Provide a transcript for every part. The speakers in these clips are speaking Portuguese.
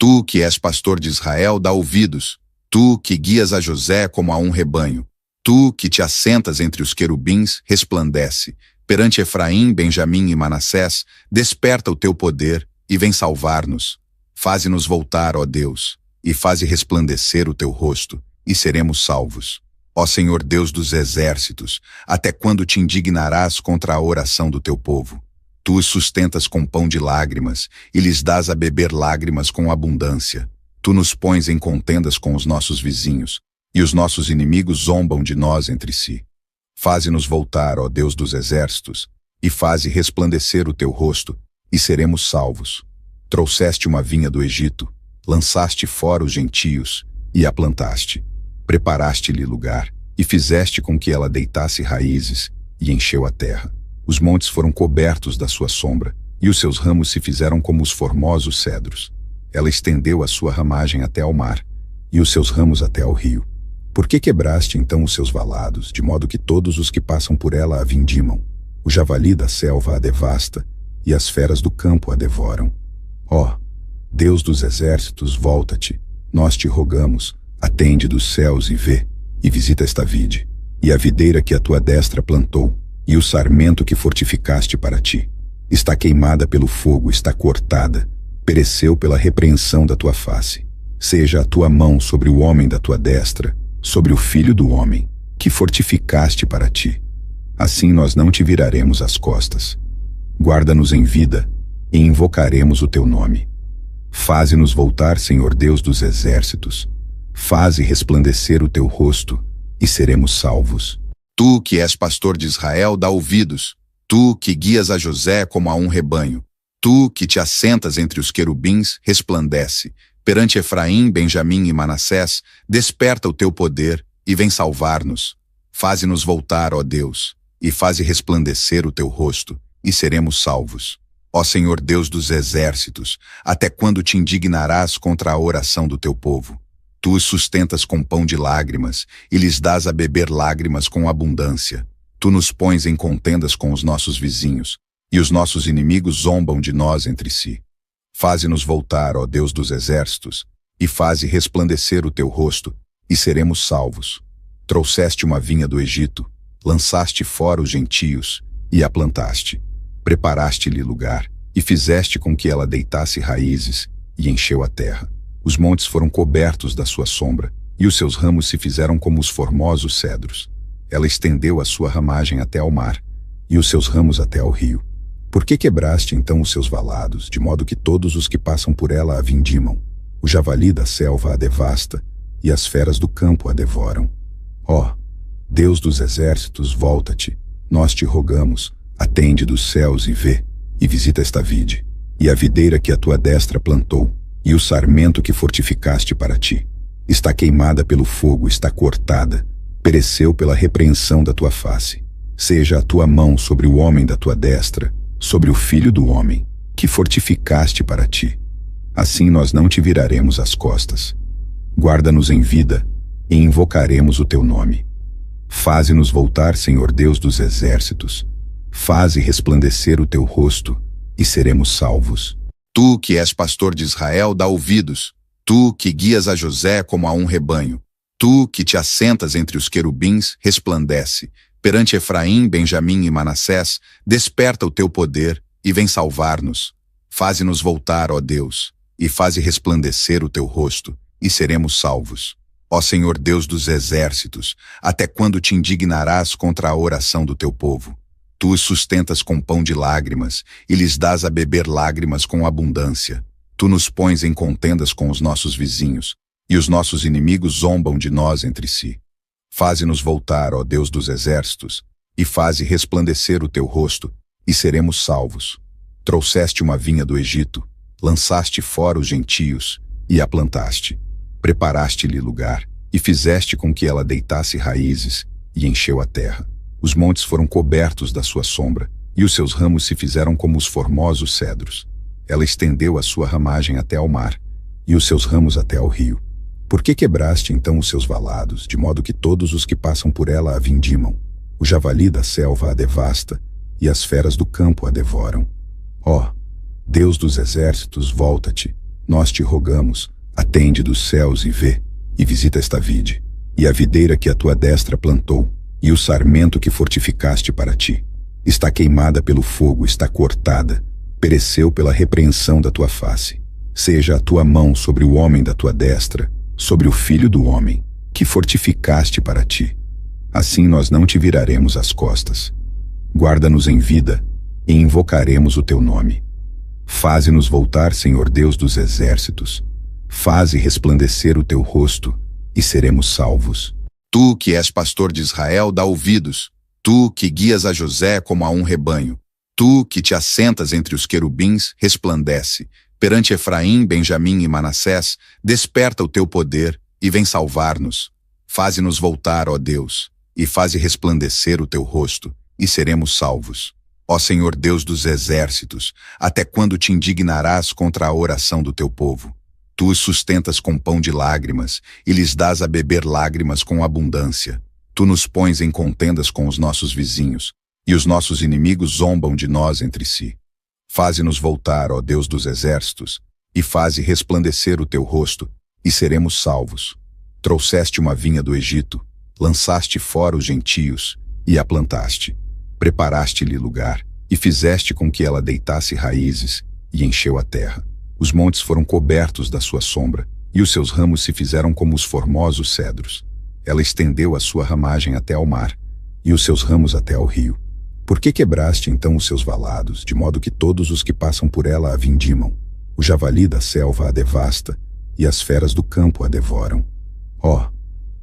Tu que és pastor de Israel, dá ouvidos. Tu que guias a José como a um rebanho. Tu que te assentas entre os querubins, resplandece. Perante Efraim, Benjamim e Manassés, desperta o teu poder e vem salvar-nos. Faze-nos voltar, ó Deus, e faze resplandecer o teu rosto, e seremos salvos. Ó Senhor Deus dos exércitos, até quando te indignarás contra a oração do teu povo? Tu os sustentas com pão de lágrimas, e lhes dás a beber lágrimas com abundância. Tu nos pões em contendas com os nossos vizinhos, e os nossos inimigos zombam de nós entre si. Faze-nos voltar, ó Deus dos exércitos, e faze resplandecer o teu rosto, e seremos salvos. Trouxeste uma vinha do Egito, lançaste fora os gentios, e a plantaste. Preparaste-lhe lugar, e fizeste com que ela deitasse raízes, e encheu a terra. Os montes foram cobertos da sua sombra, e os seus ramos se fizeram como os formosos cedros. Ela estendeu a sua ramagem até ao mar, e os seus ramos até ao rio. Por que quebraste então os seus valados, de modo que todos os que passam por ela a vindimam? O javali da selva a devasta, e as feras do campo a devoram. Ó, Deus dos exércitos, volta-te, nós te rogamos, atende dos céus e vê, e visita esta vide, e a videira que a tua destra plantou, e o sarmento que fortificaste para ti. Está queimada pelo fogo, está cortada, pereceu pela repreensão da tua face. Seja a tua mão sobre o homem da tua destra, sobre o filho do homem, que fortificaste para ti. Assim nós não te viraremos as costas. Guarda-nos em vida, e invocaremos o teu nome. Faze-nos voltar, Senhor Deus dos exércitos. Faze resplandecer o teu rosto, e seremos salvos. Tu que és pastor de Israel, dá ouvidos. Tu que guias a José como a um rebanho. Tu que te assentas entre os querubins, resplandece. Perante Efraim, Benjamim e Manassés, desperta o teu poder e vem salvar-nos. Faze-nos voltar, ó Deus, e faze resplandecer o teu rosto, e seremos salvos. Ó Senhor Deus dos exércitos, até quando te indignarás contra a oração do teu povo? Tu os sustentas com pão de lágrimas, e lhes dás a beber lágrimas com abundância. Tu nos pões em contendas com os nossos vizinhos, e os nossos inimigos zombam de nós entre si. Faze-nos voltar, ó Deus dos exércitos, e faze resplandecer o teu rosto, e seremos salvos. Trouxeste uma vinha do Egito, lançaste fora os gentios, e a plantaste. Preparaste-lhe lugar, e fizeste com que ela deitasse raízes, e encheu a terra. Os montes foram cobertos da sua sombra, e os seus ramos se fizeram como os formosos cedros. Ela estendeu a sua ramagem até ao mar, e os seus ramos até ao rio. Por que quebraste então os seus valados, de modo que todos os que passam por ela a vindimam? O javali da selva a devasta, e as feras do campo a devoram. Ó, Deus dos exércitos, volta-te, nós te rogamos, atende dos céus e vê, e visita esta vide, e a videira que a tua destra plantou, e o sarmento que fortificaste para ti. Está queimada pelo fogo, está cortada, pereceu pela repreensão da tua face. Seja a tua mão sobre o homem da tua destra, sobre o filho do homem, que fortificaste para ti. Assim nós não te viraremos as costas. Guarda-nos em vida, e invocaremos o teu nome. Faze-nos voltar, Senhor Deus dos exércitos. Faze resplandecer o teu rosto, e seremos salvos. Tu que és pastor de Israel, dá ouvidos. Tu que guias a José como a um rebanho. Tu que te assentas entre os querubins, resplandece. Perante Efraim, Benjamim e Manassés, desperta o teu poder e vem salvar-nos. Faze-nos voltar, ó Deus, e faze resplandecer o teu rosto, e seremos salvos. Ó Senhor Deus dos exércitos, até quando te indignarás contra a oração do teu povo? Tu os sustentas com pão de lágrimas, e lhes dás a beber lágrimas com abundância. Tu nos pões em contendas com os nossos vizinhos, e os nossos inimigos zombam de nós entre si. Faze-nos voltar, ó Deus dos exércitos, e faze resplandecer o teu rosto, e seremos salvos. Trouxeste uma vinha do Egito, lançaste fora os gentios, e a plantaste. Preparaste-lhe lugar, e fizeste com que ela deitasse raízes, e encheu a terra. Os montes foram cobertos da sua sombra, e os seus ramos se fizeram como os formosos cedros. Ela estendeu a sua ramagem até ao mar, e os seus ramos até ao rio. Por que quebraste então os seus valados, de modo que todos os que passam por ela a vindimam? O javali da selva a devasta, e as feras do campo a devoram. Ó, Deus dos exércitos, volta-te, nós te rogamos, atende dos céus e vê, e visita esta vide, e a videira que a tua destra plantou, e o sarmento que fortificaste para ti. Está queimada pelo fogo, está cortada, pereceu pela repreensão da tua face. Seja a tua mão sobre o homem da tua destra, sobre o filho do homem, que fortificaste para ti. Assim nós não te viraremos as costas. Guarda-nos em vida, e invocaremos o teu nome. Faze-nos voltar, Senhor Deus dos exércitos. Faze resplandecer o teu rosto, e seremos salvos. Tu que és pastor de Israel, dá ouvidos. Tu que guias a José como a um rebanho. Tu que te assentas entre os querubins, resplandece. Perante Efraim, Benjamim e Manassés, desperta o teu poder e vem salvar-nos. Faze-nos voltar, ó Deus, e faze resplandecer o teu rosto, e seremos salvos. Ó Senhor Deus dos exércitos, até quando te indignarás contra a oração do teu povo? Tu os sustentas com pão de lágrimas, e lhes dás a beber lágrimas com abundância. Tu nos pões em contendas com os nossos vizinhos, e os nossos inimigos zombam de nós entre si. Faze-nos voltar, ó Deus dos exércitos, e faze resplandecer o teu rosto, e seremos salvos. Trouxeste uma vinha do Egito, lançaste fora os gentios, e a plantaste. Preparaste-lhe lugar, e fizeste com que ela deitasse raízes, e encheu a terra. Os montes foram cobertos da sua sombra, e os seus ramos se fizeram como os formosos cedros. Ela estendeu a sua ramagem até ao mar, e os seus ramos até ao rio. Por que quebraste então os seus valados, de modo que todos os que passam por ela a vindimam? O javali da selva a devasta, e as feras do campo a devoram. Ó,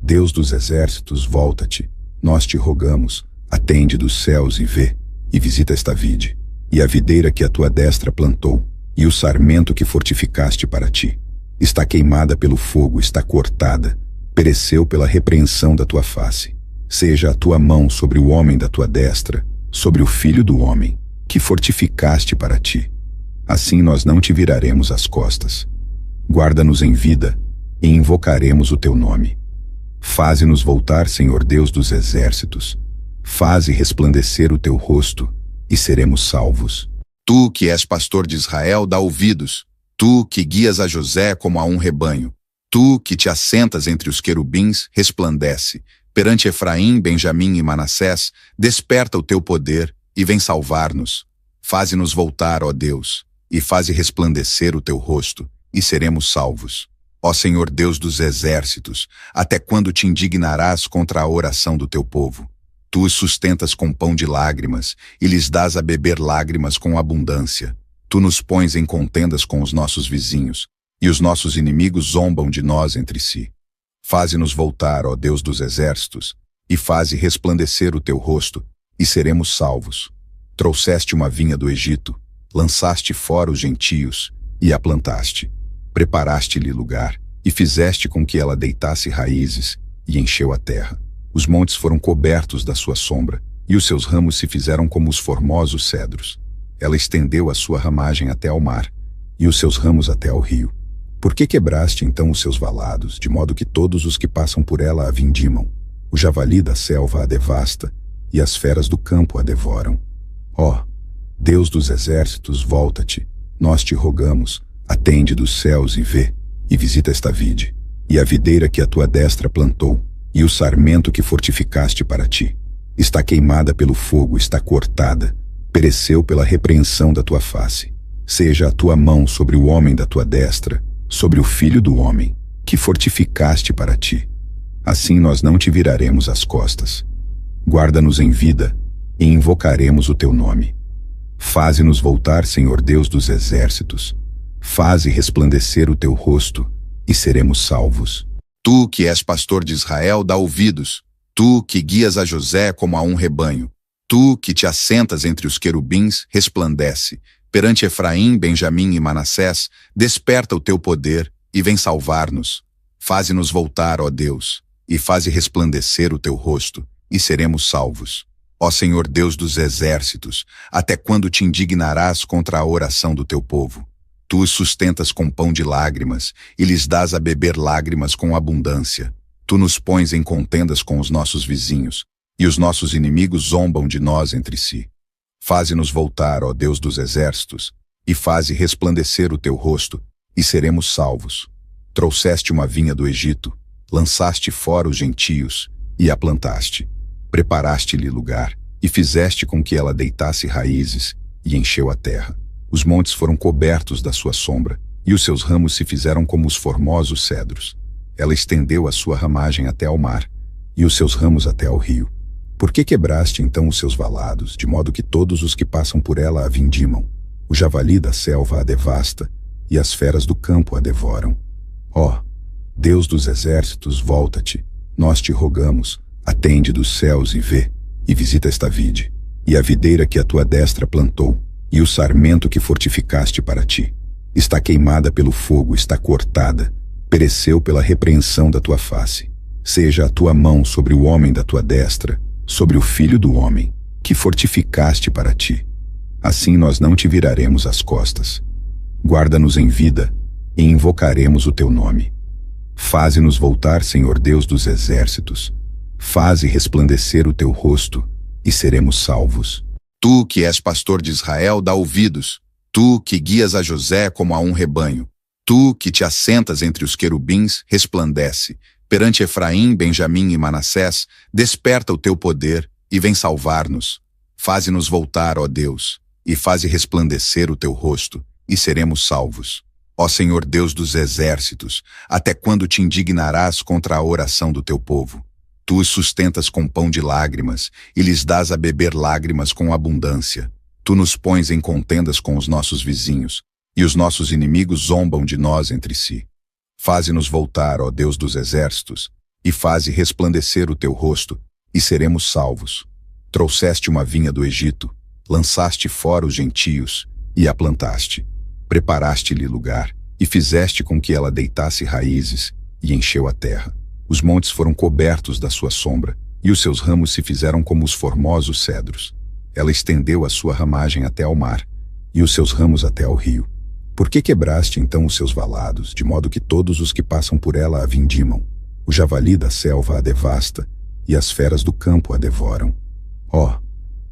Deus dos exércitos, volta-te, nós te rogamos, atende dos céus e vê, e visita esta vide, e a videira que a tua destra plantou, e o sarmento que fortificaste para ti. Está queimada pelo fogo, está cortada, pereceu pela repreensão da tua face. Seja a tua mão sobre o homem da tua destra, sobre o filho do homem, que fortificaste para ti. Assim nós não te viraremos as costas. Guarda-nos em vida, e invocaremos o teu nome. Faze-nos voltar, Senhor Deus dos exércitos. Faze resplandecer o teu rosto, e seremos salvos. Tu que és pastor de Israel, dá ouvidos. Tu que guias a José como a um rebanho. Tu que te assentas entre os querubins, resplandece. Perante Efraim, Benjamim e Manassés, desperta o teu poder e vem salvar-nos. Faze-nos voltar, ó Deus, e faze resplandecer o teu rosto, e seremos salvos. Ó Senhor Deus dos exércitos, até quando te indignarás contra a oração do teu povo? Tu os sustentas com pão de lágrimas, e lhes dás a beber lágrimas com abundância. Tu nos pões em contendas com os nossos vizinhos, e os nossos inimigos zombam de nós entre si. Faze-nos voltar, ó Deus dos exércitos, e faze resplandecer o teu rosto, e seremos salvos. Trouxeste uma vinha do Egito, lançaste fora os gentios, e a plantaste. Preparaste-lhe lugar, e fizeste com que ela deitasse raízes, e encheu a terra. Os montes foram cobertos da sua sombra, e os seus ramos se fizeram como os formosos cedros. Ela estendeu a sua ramagem até ao mar, e os seus ramos até ao rio. Por que quebraste então os seus valados, de modo que todos os que passam por ela a vindimam? O javali da selva a devasta, e as feras do campo a devoram. Ó, Deus dos exércitos, volta-te, nós te rogamos, atende dos céus e vê, e visita esta vide, e a videira que a tua destra plantou, e o sarmento que fortificaste para ti. Está queimada pelo fogo, está cortada, pereceu pela repreensão da tua face. Seja a tua mão sobre o homem da tua destra, sobre o filho do homem, que fortificaste para ti. Assim nós não te viraremos as costas. Guarda-nos em vida, e invocaremos o teu nome. Faze-nos voltar, Senhor Deus dos exércitos. Faze resplandecer o teu rosto, e seremos salvos. Tu que és pastor de Israel, dá ouvidos. Tu que guias a José como a um rebanho. Tu que te assentas entre os querubins, resplandece. Perante Efraim, Benjamim e Manassés, desperta o teu poder e vem salvar-nos. Faze-nos voltar, ó Deus, e faze resplandecer o teu rosto, e seremos salvos. Ó Senhor Deus dos exércitos, até quando te indignarás contra a oração do teu povo? Tu os sustentas com pão de lágrimas, e lhes dás a beber lágrimas com abundância. Tu nos pões em contendas com os nossos vizinhos, e os nossos inimigos zombam de nós entre si. Faze-nos voltar, ó Deus dos exércitos, e faze resplandecer o teu rosto, e seremos salvos. Trouxeste uma vinha do Egito, lançaste fora os gentios, e a plantaste. Preparaste-lhe lugar, e fizeste com que ela deitasse raízes, e encheu a terra. Os montes foram cobertos da sua sombra, e os seus ramos se fizeram como os formosos cedros. Ela estendeu a sua ramagem até ao mar, e os seus ramos até ao rio. Por que quebraste então os seus valados, de modo que todos os que passam por ela a vindimam? O javali da selva a devasta, e as feras do campo a devoram. Ó, Deus dos exércitos, volta-te, nós te rogamos, atende dos céus e vê, e visita esta vide, e a videira que a tua destra plantou, e o sarmento que fortificaste para ti. Está queimada pelo fogo, está cortada, pereceu pela repreensão da tua face. Seja a tua mão sobre o homem da tua destra, sobre o filho do homem, que fortificaste para ti. Assim nós não te viraremos as costas. Guarda-nos em vida, e invocaremos o teu nome. Faze-nos voltar, Senhor Deus dos exércitos. Faze resplandecer o teu rosto, e seremos salvos. Tu que és pastor de Israel, dá ouvidos. Tu que guias a José como a um rebanho. Tu que te assentas entre os querubins, resplandece. Perante Efraim, Benjamim e Manassés, desperta o teu poder e vem salvar-nos. Faze-nos voltar, ó Deus, e faze resplandecer o teu rosto, e seremos salvos. Ó Senhor Deus dos exércitos, até quando te indignarás contra a oração do teu povo? Tu os sustentas com pão de lágrimas, e lhes dás a beber lágrimas com abundância. Tu nos pões em contendas com os nossos vizinhos, e os nossos inimigos zombam de nós entre si. Faze-nos voltar, ó Deus dos exércitos, e faze resplandecer o teu rosto, e seremos salvos. Trouxeste uma vinha do Egito, lançaste fora os gentios, e a plantaste. Preparaste-lhe lugar, e fizeste com que ela deitasse raízes, e encheu a terra. Os montes foram cobertos da sua sombra, e os seus ramos se fizeram como os formosos cedros. Ela estendeu a sua ramagem até ao mar, e os seus ramos até ao rio. Por que quebraste então os seus valados, de modo que todos os que passam por ela a vindimam? O javali da selva a devasta, e as feras do campo a devoram. Ó,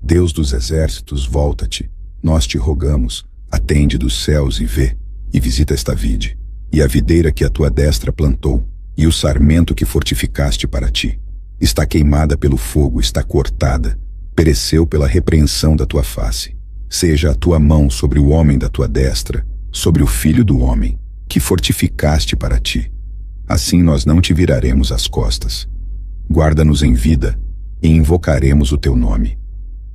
Deus dos exércitos, volta-te, nós te rogamos, atende dos céus e vê, e visita esta vide, e a videira que a tua destra plantou, e o sarmento que fortificaste para ti. Está queimada pelo fogo, está cortada, pereceu pela repreensão da tua face. Seja a tua mão sobre o homem da tua destra, sobre o filho do homem, que fortificaste para ti. Assim nós não te viraremos as costas. Guarda-nos em vida, e invocaremos o teu nome.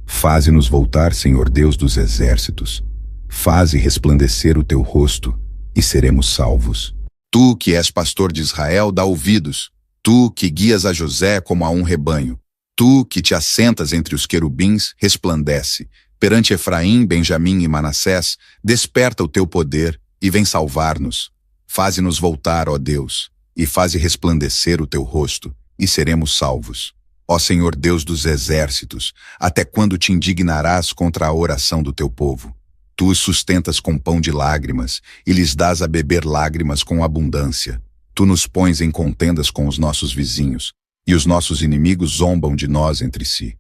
Faze-nos voltar, Senhor Deus dos exércitos. Faze resplandecer o teu rosto, e seremos salvos. Tu que és pastor de Israel, dá ouvidos. Tu que guias a José como a um rebanho. Tu que te assentas entre os querubins, resplandece. Perante Efraim, Benjamim e Manassés, desperta o teu poder e vem salvar-nos. Faze-nos voltar, ó Deus, e faze resplandecer o teu rosto, e seremos salvos. Ó Senhor Deus dos exércitos, até quando te indignarás contra a oração do teu povo? Tu os sustentas com pão de lágrimas, e lhes dás a beber lágrimas com abundância. Tu nos pões em contendas com os nossos vizinhos, e os nossos inimigos zombam de nós entre si.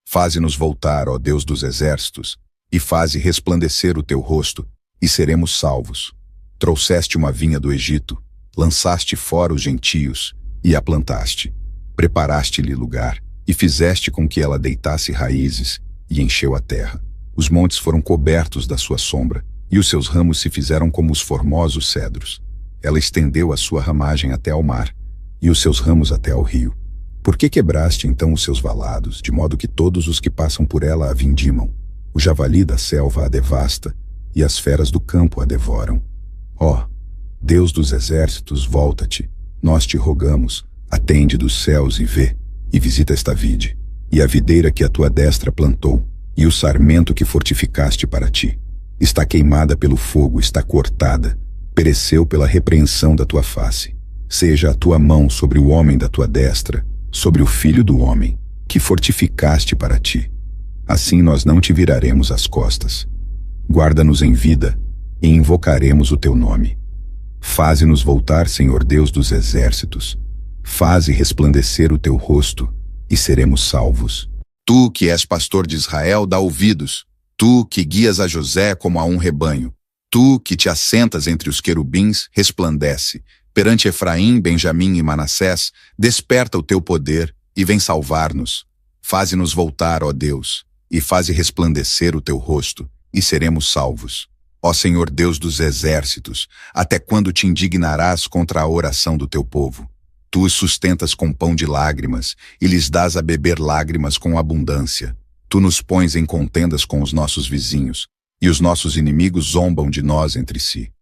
Faze-nos voltar, ó Deus dos exércitos, e faze resplandecer o teu rosto, e seremos salvos. Trouxeste uma vinha do Egito, lançaste fora os gentios, e a plantaste. Preparaste-lhe lugar, e fizeste com que ela deitasse raízes, e encheu a terra. Os montes foram cobertos da sua sombra, e os seus ramos se fizeram como os formosos cedros. Ela estendeu a sua ramagem até ao mar, e os seus ramos até ao rio. Por que quebraste então os seus valados, de modo que todos os que passam por ela a vindimam? O javali da selva a devasta, e as feras do campo a devoram. Ó, Deus dos exércitos, volta-te, nós te rogamos, atende dos céus e vê, e visita esta vide, e a videira que a tua destra plantou, e o sarmento que fortificaste para ti. Está queimada pelo fogo, está cortada, pereceu pela repreensão da tua face. Seja a tua mão sobre o homem da tua destra, sobre o filho do homem, que fortificaste para ti. Assim nós não te viraremos as costas. Guarda-nos em vida, e invocaremos o teu nome. Faze-nos voltar, Senhor Deus dos exércitos. Faze resplandecer o teu rosto, e seremos salvos. Tu que és pastor de Israel, dá ouvidos. Tu que guias a José como a um rebanho. Tu que te assentas entre os querubins, resplandece. Perante Efraim, Benjamim e Manassés, desperta o teu poder e vem salvar-nos. Faze-nos voltar, ó Deus, e faze resplandecer o teu rosto, e seremos salvos. Ó Senhor Deus dos exércitos, até quando te indignarás contra a oração do teu povo? Tu os sustentas com pão de lágrimas, e lhes dás a beber lágrimas com abundância. Tu nos pões em contendas com os nossos vizinhos, e os nossos inimigos zombam de nós entre si.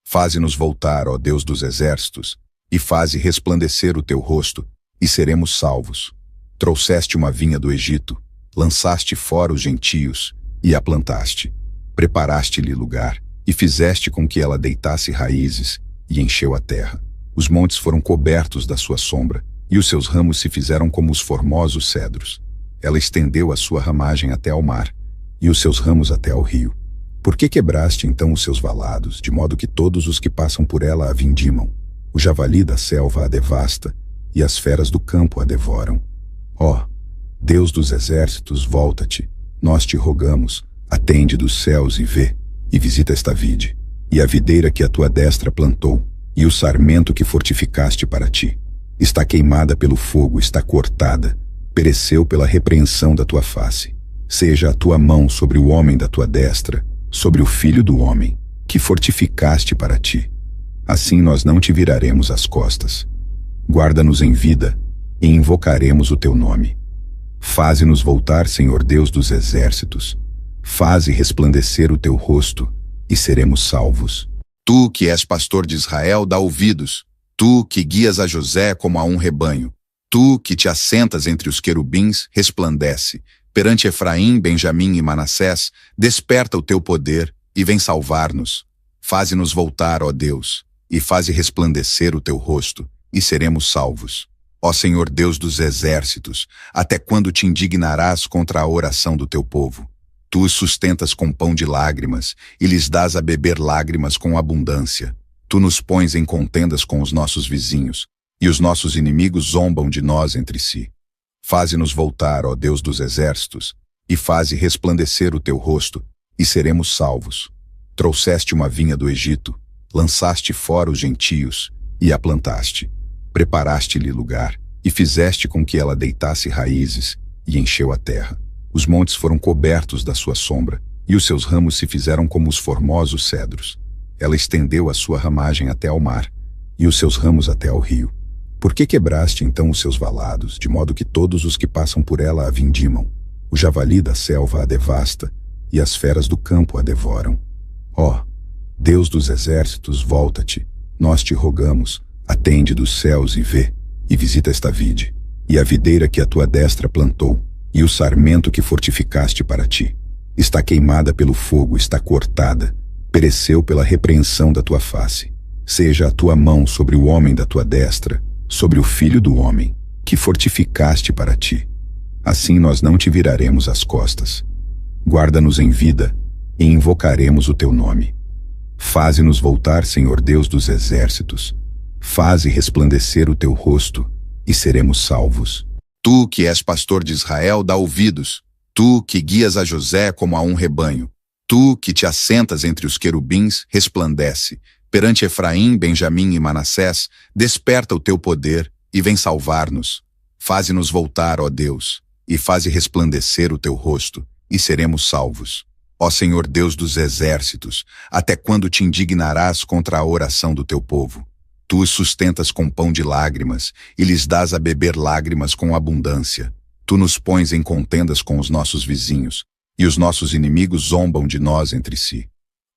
Faze-nos voltar, ó Deus dos exércitos, e faze resplandecer o teu rosto, e seremos salvos. Trouxeste uma vinha do Egito, lançaste fora os gentios, e a plantaste. Preparaste-lhe lugar, e fizeste com que ela deitasse raízes, e encheu a terra. Os montes foram cobertos da sua sombra, e os seus ramos se fizeram como os formosos cedros. Ela estendeu a sua ramagem até ao mar, e os seus ramos até ao rio. Por que quebraste então os seus valados, de modo que todos os que passam por ela a vindimam? O javali da selva a devasta, e as feras do campo a devoram. Ó, Deus dos exércitos, volta-te, nós te rogamos, atende dos céus e vê, e visita esta vide, e a videira que a tua destra plantou, e o sarmento que fortificaste para ti. Está queimada pelo fogo, está cortada, pereceu pela repreensão da tua face. Seja a tua mão sobre o homem da tua destra, sobre o filho do homem, que fortificaste para ti. Assim nós não te viraremos as costas. Guarda-nos em vida, e invocaremos o teu nome. Faze-nos voltar, Senhor Deus dos exércitos. Faze resplandecer o teu rosto, e seremos salvos. Tu que és pastor de Israel, dá ouvidos. Tu que guias a José como a um rebanho. Tu que te assentas entre os querubins, resplandece. Perante Efraim, Benjamim e Manassés, desperta o teu poder e vem salvar-nos. Faze-nos voltar, ó Deus, e faze resplandecer o teu rosto, e seremos salvos. Ó Senhor Deus dos exércitos, até quando te indignarás contra a oração do teu povo? Tu os sustentas com pão de lágrimas, e lhes dás a beber lágrimas com abundância. Tu nos pões em contendas com os nossos vizinhos, e os nossos inimigos zombam de nós entre si. Faze-nos voltar, ó Deus dos exércitos, e faze resplandecer o teu rosto, e seremos salvos. Trouxeste uma vinha do Egito, lançaste fora os gentios, e a plantaste. Preparaste-lhe lugar, e fizeste com que ela deitasse raízes, e encheu a terra. Os montes foram cobertos da sua sombra, e os seus ramos se fizeram como os formosos cedros. Ela estendeu a sua ramagem até ao mar, e os seus ramos até ao rio. Por que quebraste então os seus valados, de modo que todos os que passam por ela a vindimam? O javali da selva a devasta, e as feras do campo a devoram. Ó, Deus dos exércitos, volta-te, nós te rogamos, atende dos céus e vê, e visita esta vide, e a videira que a tua destra plantou, e o sarmento que fortificaste para ti. Está queimada pelo fogo, está cortada, pereceu pela repreensão da tua face. Seja a tua mão sobre o homem da tua destra, sobre o filho do homem, que fortificaste para ti. Assim nós não te viraremos as costas. Guarda-nos em vida, e invocaremos o teu nome. Faze-nos voltar, Senhor Deus dos exércitos. Faze resplandecer o teu rosto, e seremos salvos. Tu que és pastor de Israel, dá ouvidos. Tu que guias a José como a um rebanho. Tu que te assentas entre os querubins, resplandece. Perante Efraim, Benjamim e Manassés, desperta o teu poder e vem salvar-nos. Faze-nos voltar, ó Deus, e faze resplandecer o teu rosto, e seremos salvos. Ó Senhor Deus dos exércitos, até quando te indignarás contra a oração do teu povo? Tu os sustentas com pão de lágrimas, e lhes dás a beber lágrimas com abundância. Tu nos pões em contendas com os nossos vizinhos, e os nossos inimigos zombam de nós entre si.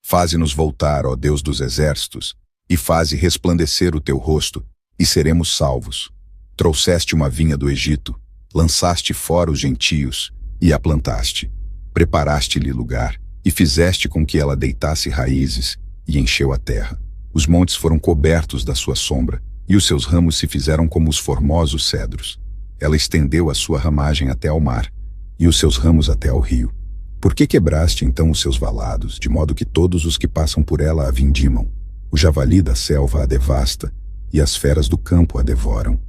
Faze-nos voltar, ó Deus dos exércitos, e faze resplandecer o teu rosto, e seremos salvos. Trouxeste uma vinha do Egito, lançaste fora os gentios, e a plantaste. Preparaste-lhe lugar, e fizeste com que ela deitasse raízes, e encheu a terra. Os montes foram cobertos da sua sombra, e os seus ramos se fizeram como os formosos cedros. Ela estendeu a sua ramagem até ao mar, e os seus ramos até ao rio. Por que quebraste então os seus valados, de modo que todos os que passam por ela a vindimam? O javali da selva a devasta, e as feras do campo a devoram.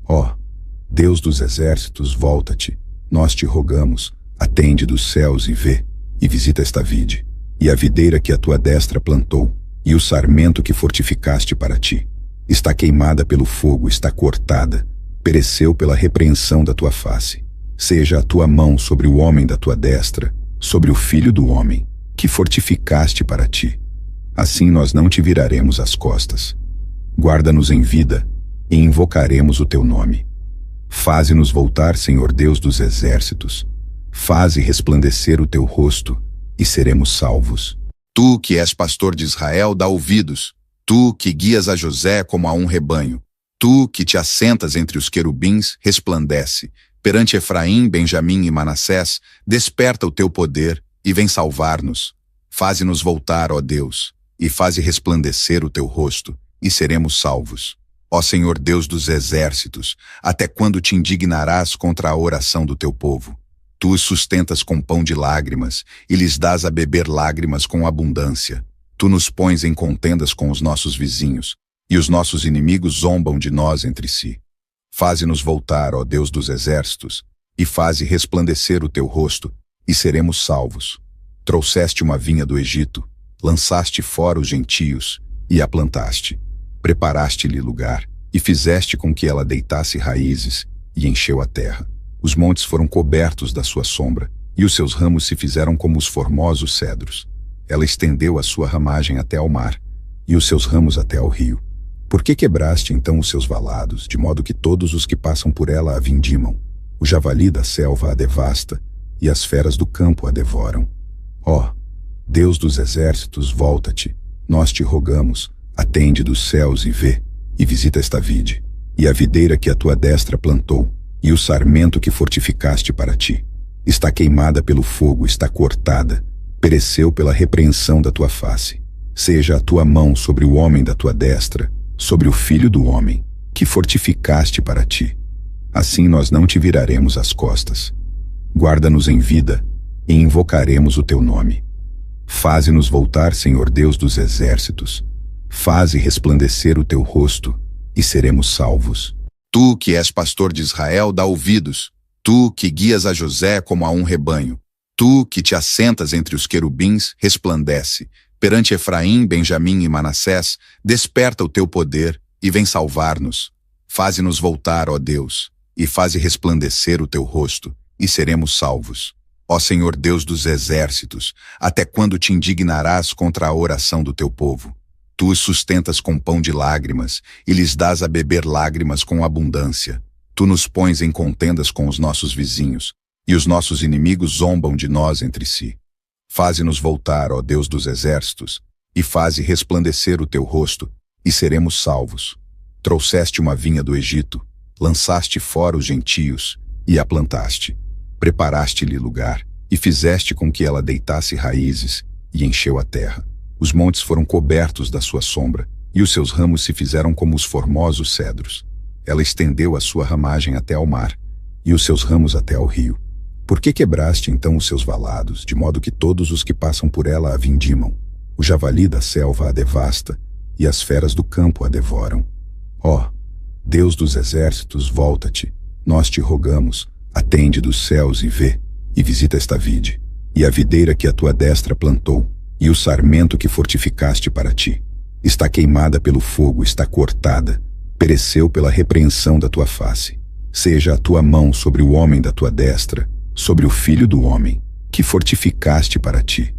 Ó, Deus dos exércitos, volta-te, nós te rogamos, atende dos céus e vê, e visita esta vide, e a videira que a tua destra plantou, e o sarmento que fortificaste para ti. Está queimada pelo fogo, está cortada, pereceu pela repreensão da tua face. Seja a tua mão sobre o homem da tua destra, sobre o filho do homem, que fortificaste para ti. Assim nós não te viraremos as costas. Guarda-nos em vida, e invocaremos o teu nome. Faze-nos voltar, Senhor Deus dos exércitos. Faze resplandecer o teu rosto, e seremos salvos. Tu que és pastor de Israel, dá ouvidos. Tu que guias a José como a um rebanho. Tu que te assentas entre os querubins, resplandece. Perante Efraim, Benjamim e Manassés, desperta o teu poder e vem salvar-nos. Faze-nos voltar, ó Deus, e faze resplandecer o teu rosto, e seremos salvos. Ó Senhor Deus dos exércitos, até quando te indignarás contra a oração do teu povo? Tu os sustentas com pão de lágrimas, e lhes dás a beber lágrimas com abundância. Tu nos pões em contendas com os nossos vizinhos, e os nossos inimigos zombam de nós entre si. Faze-nos voltar, ó Deus dos exércitos, e faze resplandecer o teu rosto, e seremos salvos. Trouxeste uma vinha do Egito, lançaste fora os gentios, e a plantaste. Preparaste-lhe lugar, e fizeste com que ela deitasse raízes, e encheu a terra. Os montes foram cobertos da sua sombra, e os seus ramos se fizeram como os formosos cedros. Ela estendeu a sua ramagem até ao mar, e os seus ramos até ao rio. Por que quebraste então os seus valados, de modo que todos os que passam por ela a vindimam? O javali da selva a devasta, e as feras do campo a devoram. Ó, Deus dos exércitos, volta-te, nós te rogamos, atende dos céus e vê, e visita esta vide, e a videira que a tua destra plantou, e o sarmento que fortificaste para ti. Está queimada pelo fogo, está cortada, pereceu pela repreensão da tua face. Seja a tua mão sobre o homem da tua destra, sobre o filho do homem, que fortificaste para ti. Assim nós não te viraremos as costas. Guarda-nos em vida, e invocaremos o teu nome. Faze-nos voltar, Senhor Deus dos exércitos. Faze resplandecer o teu rosto, e seremos salvos. Tu que és pastor de Israel, dá ouvidos. Tu que guias a José como a um rebanho. Tu que te assentas entre os querubins, resplandece. Perante Efraim, Benjamim e Manassés, desperta o teu poder e vem salvar-nos. Faze-nos voltar, ó Deus, e faze resplandecer o teu rosto, e seremos salvos. Ó Senhor Deus dos exércitos, até quando te indignarás contra a oração do teu povo? Tu os sustentas com pão de lágrimas, e lhes dás a beber lágrimas com abundância. Tu nos pões em contendas com os nossos vizinhos, e os nossos inimigos zombam de nós entre si. Faze-nos voltar, ó Deus dos exércitos, e faze resplandecer o teu rosto, e seremos salvos. Trouxeste uma vinha do Egito, lançaste fora os gentios, e a plantaste. Preparaste-lhe lugar, e fizeste com que ela deitasse raízes, e encheu a terra. Os montes foram cobertos da sua sombra, e os seus ramos se fizeram como os formosos cedros. Ela estendeu a sua ramagem até ao mar, e os seus ramos até ao rio. Por que quebraste então os seus valados, de modo que todos os que passam por ela a vindimam? O javali da selva a devasta, e as feras do campo a devoram. Ó, Deus dos exércitos, volta-te, nós te rogamos, atende dos céus e vê, e visita esta vide, e a videira que a tua destra plantou, e o sarmento que fortificaste para ti. Está queimada pelo fogo, está cortada, pereceu pela repreensão da tua face. Seja a tua mão sobre o homem da tua destra, sobre o filho do homem, que fortificaste para ti.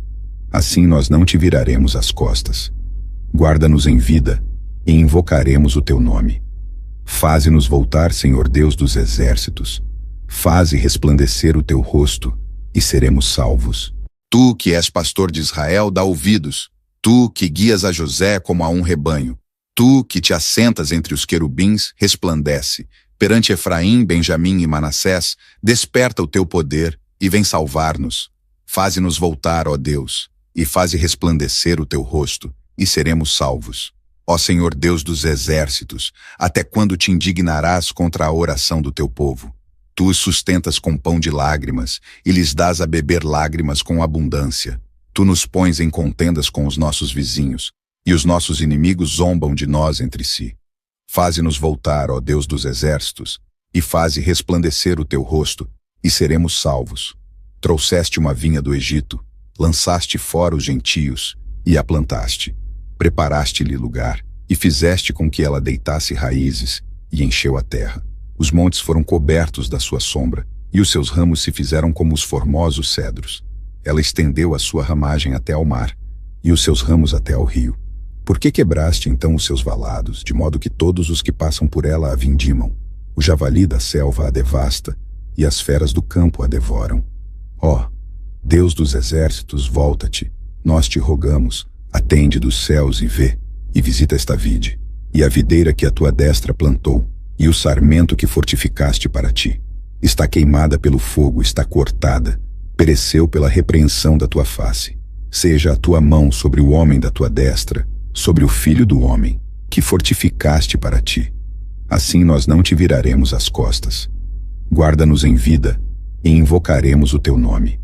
Assim nós não te viraremos as costas. Guarda-nos em vida, e invocaremos o teu nome. Faze-nos voltar, Senhor Deus dos exércitos. Faze resplandecer o teu rosto, e seremos salvos. Tu que és pastor de Israel, dá ouvidos. Tu que guias a José como a um rebanho. Tu que te assentas entre os querubins, resplandece. Perante Efraim, Benjamim e Manassés, desperta o teu poder e vem salvar-nos. Faze-nos voltar, ó Deus, e faze resplandecer o teu rosto, e seremos salvos. Ó Senhor Deus dos exércitos, até quando te indignarás contra a oração do teu povo? Tu os sustentas com pão de lágrimas, e lhes dás a beber lágrimas com abundância. Tu nos pões em contendas com os nossos vizinhos, e os nossos inimigos zombam de nós entre si. Faze-nos voltar, ó Deus dos exércitos, e faze resplandecer o teu rosto, e seremos salvos. Trouxeste uma vinha do Egito, lançaste fora os gentios e a plantaste. Preparaste-lhe lugar e fizeste com que ela deitasse raízes e encheu a terra. Os montes foram cobertos da sua sombra e os seus ramos se fizeram como os formosos cedros. Ela estendeu a sua ramagem até ao mar e os seus ramos até ao rio. Por que quebraste então os seus valados, de modo que todos os que passam por ela a vindimam? O javali da selva a devasta e as feras do campo a devoram. Ó, Deus dos exércitos, volta-te, nós te rogamos, atende dos céus e vê, e visita esta vide, e a videira que a tua destra plantou, e o sarmento que fortificaste para ti. Está queimada pelo fogo, está cortada, pereceu pela repreensão da tua face. Seja a tua mão sobre o homem da tua destra, sobre o filho do homem, que fortificaste para ti. Assim nós não te viraremos as costas. Guarda-nos em vida, e invocaremos o teu nome.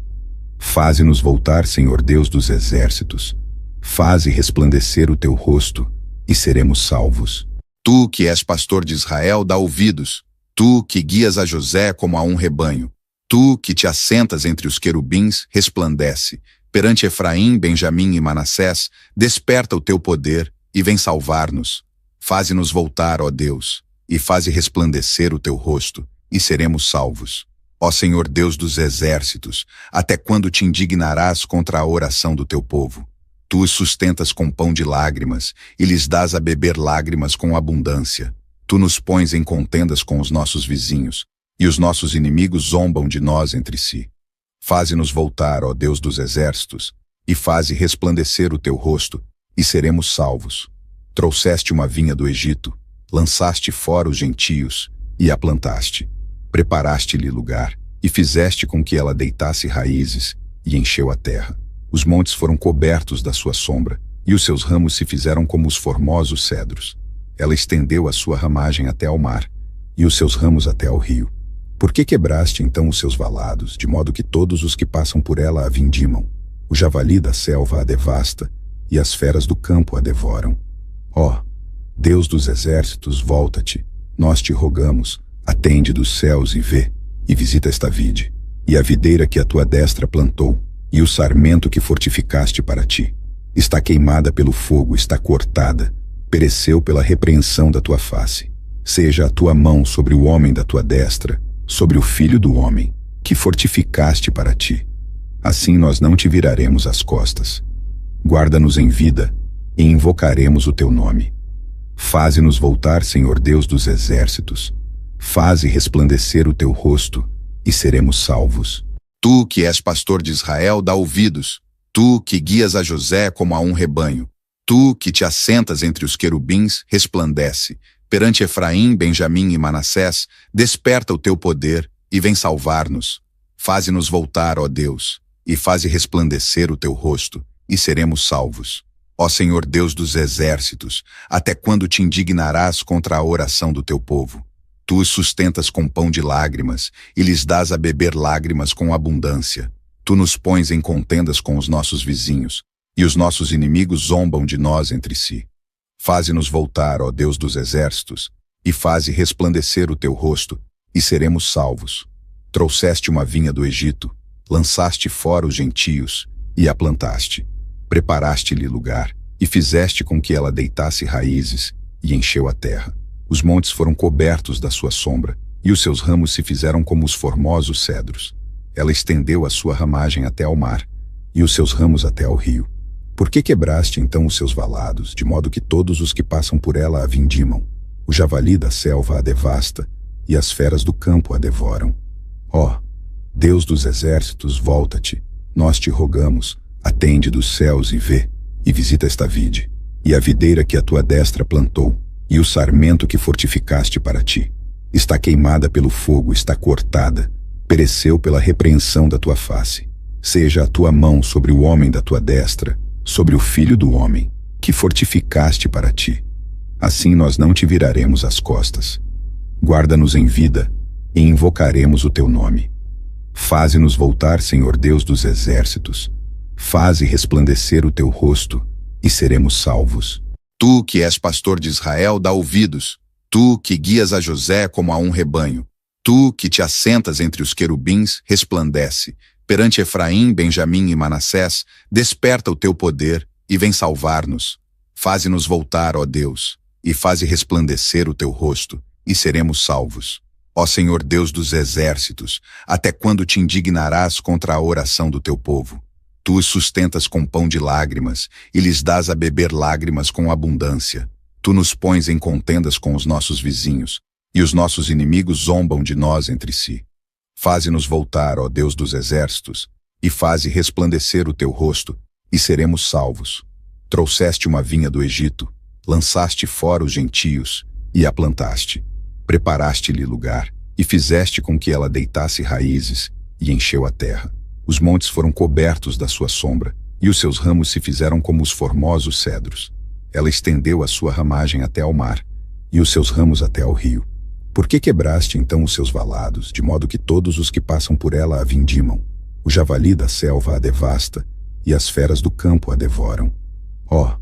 Faze-nos voltar, Senhor Deus dos exércitos. Faze resplandecer o teu rosto, e seremos salvos. Tu que és pastor de Israel, dá ouvidos. Tu que guias a José como a um rebanho. Tu que te assentas entre os querubins, resplandece. Perante Efraim, Benjamim e Manassés, desperta o teu poder e vem salvar-nos. Faze-nos voltar, ó Deus, e faze resplandecer o teu rosto, e seremos salvos. Ó Senhor Deus dos exércitos, até quando te indignarás contra a oração do teu povo? Tu os sustentas com pão de lágrimas, e lhes dás a beber lágrimas com abundância. Tu nos pões em contendas com os nossos vizinhos, e os nossos inimigos zombam de nós entre si. Faze-nos voltar, ó Deus dos exércitos, e faze resplandecer o teu rosto, e seremos salvos. Trouxeste uma vinha do Egito, lançaste fora os gentios, e a plantaste. Preparaste-lhe lugar, e fizeste com que ela deitasse raízes, e encheu a terra. Os montes foram cobertos da sua sombra, e os seus ramos se fizeram como os formosos cedros. Ela estendeu a sua ramagem até ao mar, e os seus ramos até ao rio. Por que quebraste então os seus valados, de modo que todos os que passam por ela a vindimam? O javali da selva a devasta, e as feras do campo a devoram. Ó, Deus dos exércitos, volta-te, nós te rogamos, atende dos céus e vê, e visita esta vide, e a videira que a tua destra plantou, e o sarmento que fortificaste para ti. Está queimada pelo fogo, está cortada, pereceu pela repreensão da tua face. Seja a tua mão sobre o homem da tua destra, sobre o filho do homem, que fortificaste para ti. Assim nós não te viraremos as costas. Guarda-nos em vida, e invocaremos o teu nome. Faze-nos voltar, Senhor Deus dos exércitos. Faze resplandecer o teu rosto, e seremos salvos. Tu que és pastor de Israel, dá ouvidos. Tu que guias a José como a um rebanho. Tu que te assentas entre os querubins, resplandece. Perante Efraim, Benjamim e Manassés, desperta o teu poder e vem salvar-nos. Faze-nos voltar, ó Deus, e faze resplandecer o teu rosto, e seremos salvos. Ó Senhor Deus dos exércitos, até quando te indignarás contra a oração do teu povo? Tu os sustentas com pão de lágrimas, e lhes dás a beber lágrimas com abundância. Tu nos pões em contendas com os nossos vizinhos, e os nossos inimigos zombam de nós entre si. Faze-nos voltar, ó Deus dos exércitos, e faze resplandecer o teu rosto, e seremos salvos. Trouxeste uma vinha do Egito, lançaste fora os gentios, e a plantaste. Preparaste-lhe lugar, e fizeste com que ela deitasse raízes, e encheu a terra. Os montes foram cobertos da sua sombra, e os seus ramos se fizeram como os formosos cedros. Ela estendeu a sua ramagem até ao mar, e os seus ramos até ao rio. Por que quebraste então os seus valados, de modo que todos os que passam por ela a vindimam? O javali da selva a devasta, e as feras do campo a devoram. Ó, Deus dos exércitos, volta-te, nós te rogamos, atende dos céus e vê, e visita esta vide, e a videira que a tua destra plantou, e o sarmento que fortificaste para ti. Está queimada pelo fogo, está cortada, pereceu pela repreensão da tua face. Seja a tua mão sobre o homem da tua destra, sobre o filho do homem, que fortificaste para ti. Assim nós não te viraremos as costas. Guarda-nos em vida, e invocaremos o teu nome. Faze-nos voltar, Senhor Deus dos exércitos. Faze resplandecer o teu rosto, e seremos salvos. Tu que és pastor de Israel, dá ouvidos. Tu que guias a José como a um rebanho. Tu que te assentas entre os querubins, resplandece. Perante Efraim, Benjamim e Manassés, desperta o teu poder e vem salvar-nos. Faze-nos voltar, ó Deus, e faze resplandecer o teu rosto, e seremos salvos. Ó Senhor Deus dos exércitos, até quando te indignarás contra a oração do teu povo? Tu os sustentas com pão de lágrimas, e lhes dás a beber lágrimas com abundância. Tu nos pões em contendas com os nossos vizinhos, e os nossos inimigos zombam de nós entre si. Faze-nos voltar, ó Deus dos exércitos, e faze resplandecer o teu rosto, e seremos salvos. Trouxeste uma vinha do Egito, lançaste fora os gentios, e a plantaste. Preparaste-lhe lugar, e fizeste com que ela deitasse raízes, e encheu a terra. Os montes foram cobertos da sua sombra, e os seus ramos se fizeram como os formosos cedros. Ela estendeu a sua ramagem até ao mar, e os seus ramos até ao rio. Por que quebraste então os seus valados, de modo que todos os que passam por ela a vindimam? O javali da selva a devasta, e as feras do campo a devoram. Ó,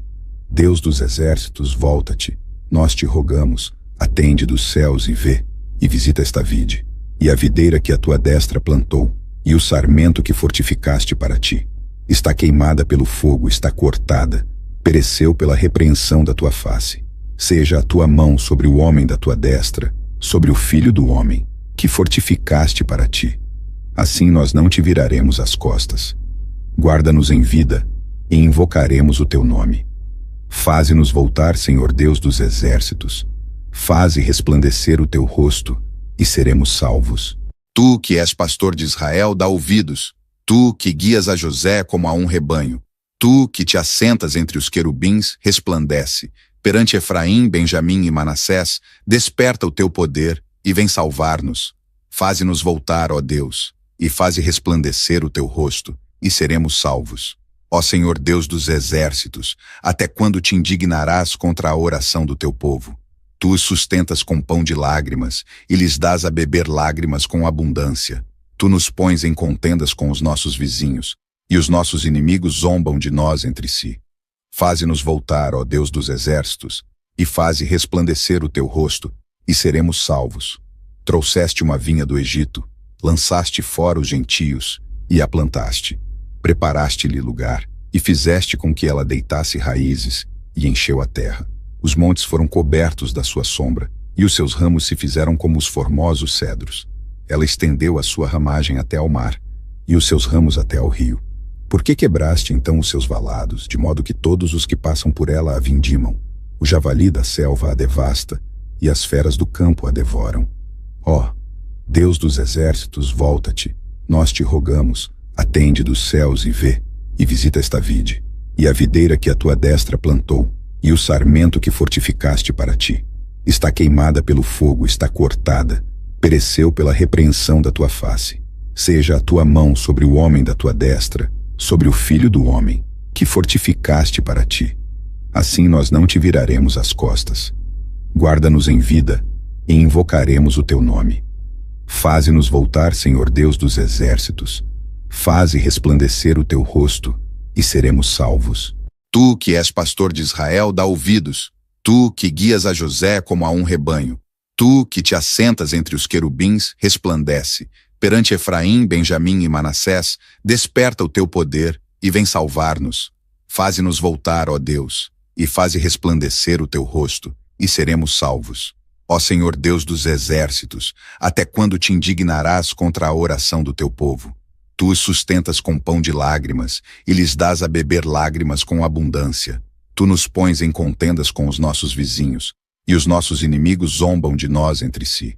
Deus dos exércitos, volta-te, nós te rogamos, atende dos céus e vê, e visita esta vide, e a videira que a tua destra plantou, e o sarmento que fortificaste para ti. Está queimada pelo fogo, está cortada, pereceu pela repreensão da tua face. Seja a tua mão sobre o homem da tua destra, sobre o filho do homem, que fortificaste para ti. Assim nós não te viraremos as costas. Guarda-nos em vida, e invocaremos o teu nome. Faze-nos voltar, Senhor Deus dos exércitos. Faze resplandecer o teu rosto, e seremos salvos. Tu que és pastor de Israel, dá ouvidos. Tu que guias a José como a um rebanho. Tu que te assentas entre os querubins, resplandece. Perante Efraim, Benjamim e Manassés, desperta o teu poder e vem salvar-nos. Faze-nos voltar, ó Deus, e faze resplandecer o teu rosto, e seremos salvos. Ó Senhor Deus dos exércitos, até quando te indignarás contra a oração do teu povo? Tu os sustentas com pão de lágrimas, e lhes dás a beber lágrimas com abundância. Tu nos pões em contendas com os nossos vizinhos, e os nossos inimigos zombam de nós entre si. Faze-nos voltar, ó Deus dos exércitos, e faze resplandecer o teu rosto, e seremos salvos. Trouxeste uma vinha do Egito, lançaste fora os gentios, e a plantaste. Preparaste-lhe lugar, e fizeste com que ela deitasse raízes, e encheu a terra. Os montes foram cobertos da sua sombra, e os seus ramos se fizeram como os formosos cedros. Ela estendeu a sua ramagem até ao mar, e os seus ramos até ao rio. Por que quebraste então os seus valados, de modo que todos os que passam por ela a vindimam? O javali da selva a devasta, e as feras do campo a devoram. Ó, Deus dos exércitos, volta-te, nós te rogamos, atende dos céus e vê, e visita esta vide, e a videira que a tua destra plantou, e o sarmento que fortificaste para ti. Está queimada pelo fogo, está cortada, pereceu pela repreensão da tua face. Seja a tua mão sobre o homem da tua destra, sobre o filho do homem, que fortificaste para ti. Assim nós não te viraremos as costas. Guarda-nos em vida, e invocaremos o teu nome. Faze-nos voltar, Senhor Deus dos exércitos. Faze resplandecer o teu rosto, e seremos salvos. Tu que és pastor de Israel, dá ouvidos. Tu que guias a José como a um rebanho. Tu que te assentas entre os querubins, resplandece. Perante Efraim, Benjamim e Manassés, desperta o teu poder e vem salvar-nos. Faze-nos voltar, ó Deus, e faze resplandecer o teu rosto, e seremos salvos. Ó Senhor Deus dos exércitos, até quando te indignarás contra a oração do teu povo? Tu os sustentas com pão de lágrimas, e lhes dás a beber lágrimas com abundância. Tu nos pões em contendas com os nossos vizinhos, e os nossos inimigos zombam de nós entre si.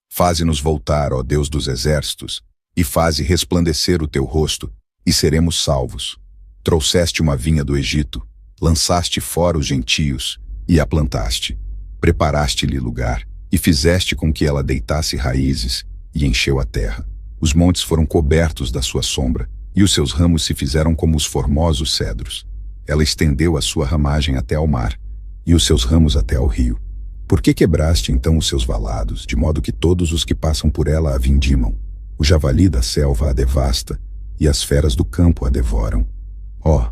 Faze-nos voltar, ó Deus dos exércitos, e faze resplandecer o teu rosto, e seremos salvos. Trouxeste uma vinha do Egito, lançaste fora os gentios, e a plantaste. Preparaste-lhe lugar, e fizeste com que ela deitasse raízes, e encheu a terra. Os montes foram cobertos da sua sombra, e os seus ramos se fizeram como os formosos cedros. Ela estendeu a sua ramagem até ao mar, e os seus ramos até ao rio. Por que quebraste então os seus valados, de modo que todos os que passam por ela a vindimam? O javali da selva a devasta, e as feras do campo a devoram. Ó,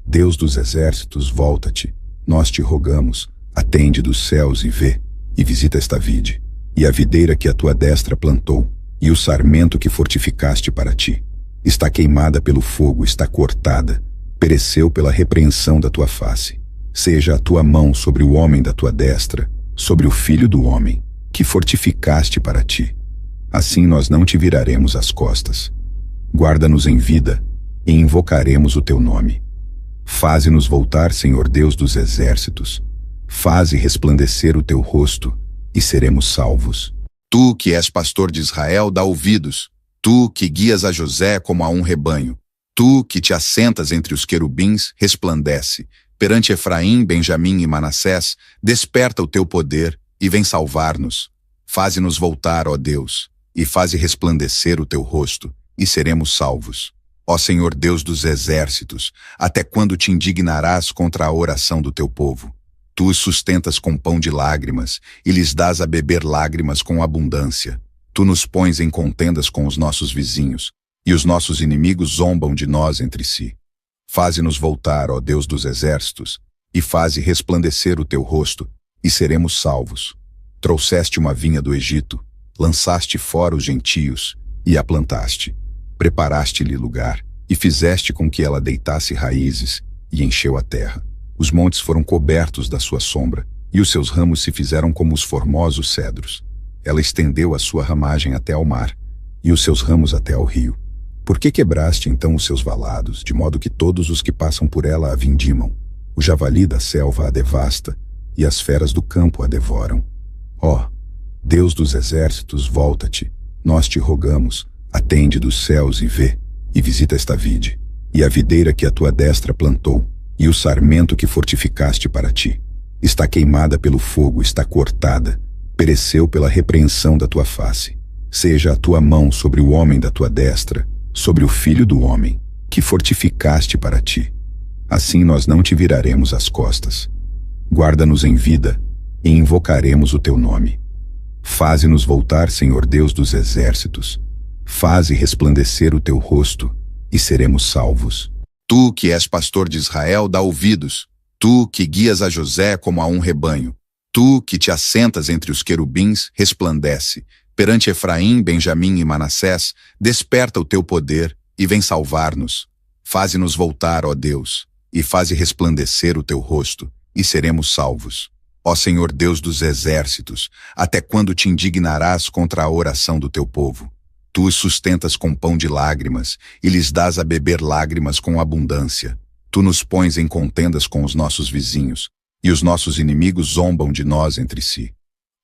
Deus dos exércitos, volta-te, nós te rogamos, atende dos céus e vê, e visita esta vide, e a videira que a tua destra plantou, e o sarmento que fortificaste para ti. Está queimada pelo fogo, está cortada, pereceu pela repreensão da tua face. Seja a tua mão sobre o homem da tua destra, sobre o filho do homem, que fortificaste para ti. Assim nós não te viraremos as costas. Guarda-nos em vida, e invocaremos o teu nome. Faze-nos voltar, Senhor Deus dos exércitos. Faze resplandecer o teu rosto, e seremos salvos. Tu que és pastor de Israel, dá ouvidos. Tu que guias a José como a um rebanho. Tu que te assentas entre os querubins, resplandece. Perante Efraim, Benjamim e Manassés, desperta o teu poder e vem salvar-nos. Faze-nos voltar, ó Deus, e faze resplandecer o teu rosto, e seremos salvos. Ó Senhor Deus dos exércitos, até quando te indignarás contra a oração do teu povo? Tu os sustentas com pão de lágrimas, e lhes dás a beber lágrimas com abundância. Tu nos pões em contendas com os nossos vizinhos, e os nossos inimigos zombam de nós entre si. Faze-nos voltar, ó Deus dos exércitos, e faze resplandecer o teu rosto, e seremos salvos. Trouxeste uma vinha do Egito, lançaste fora os gentios, e a plantaste. Preparaste-lhe lugar, e fizeste com que ela deitasse raízes, e encheu a terra. Os montes foram cobertos da sua sombra, e os seus ramos se fizeram como os formosos cedros. Ela estendeu a sua ramagem até ao mar, e os seus ramos até ao rio. Por que quebraste então os seus valados, de modo que todos os que passam por ela a vindimam? O javali da selva a devasta, e as feras do campo a devoram. Ó, Deus dos exércitos, volta-te, nós te rogamos, atende dos céus e vê, e visita esta vide, e a videira que a tua destra plantou, e o sarmento que fortificaste para ti. Está queimada pelo fogo, está cortada, pereceu pela repreensão da tua face. Seja a tua mão sobre o homem da tua destra, sobre o filho do homem, que fortificaste para ti. Assim nós não te viraremos as costas. Guarda-nos em vida, e invocaremos o teu nome. Faze-nos voltar, Senhor Deus dos exércitos. Faze resplandecer o teu rosto, e seremos salvos. Tu que és pastor de Israel, dá ouvidos. Tu que guias a José como a um rebanho. Tu que te assentas entre os querubins, resplandece. Perante Efraim, Benjamim e Manassés, desperta o teu poder e vem salvar-nos. Faze-nos voltar, ó Deus, e faze resplandecer o teu rosto, e seremos salvos. Ó Senhor Deus dos exércitos, até quando te indignarás contra a oração do teu povo? Tu os sustentas com pão de lágrimas, e lhes dás a beber lágrimas com abundância. Tu nos pões em contendas com os nossos vizinhos, e os nossos inimigos zombam de nós entre si.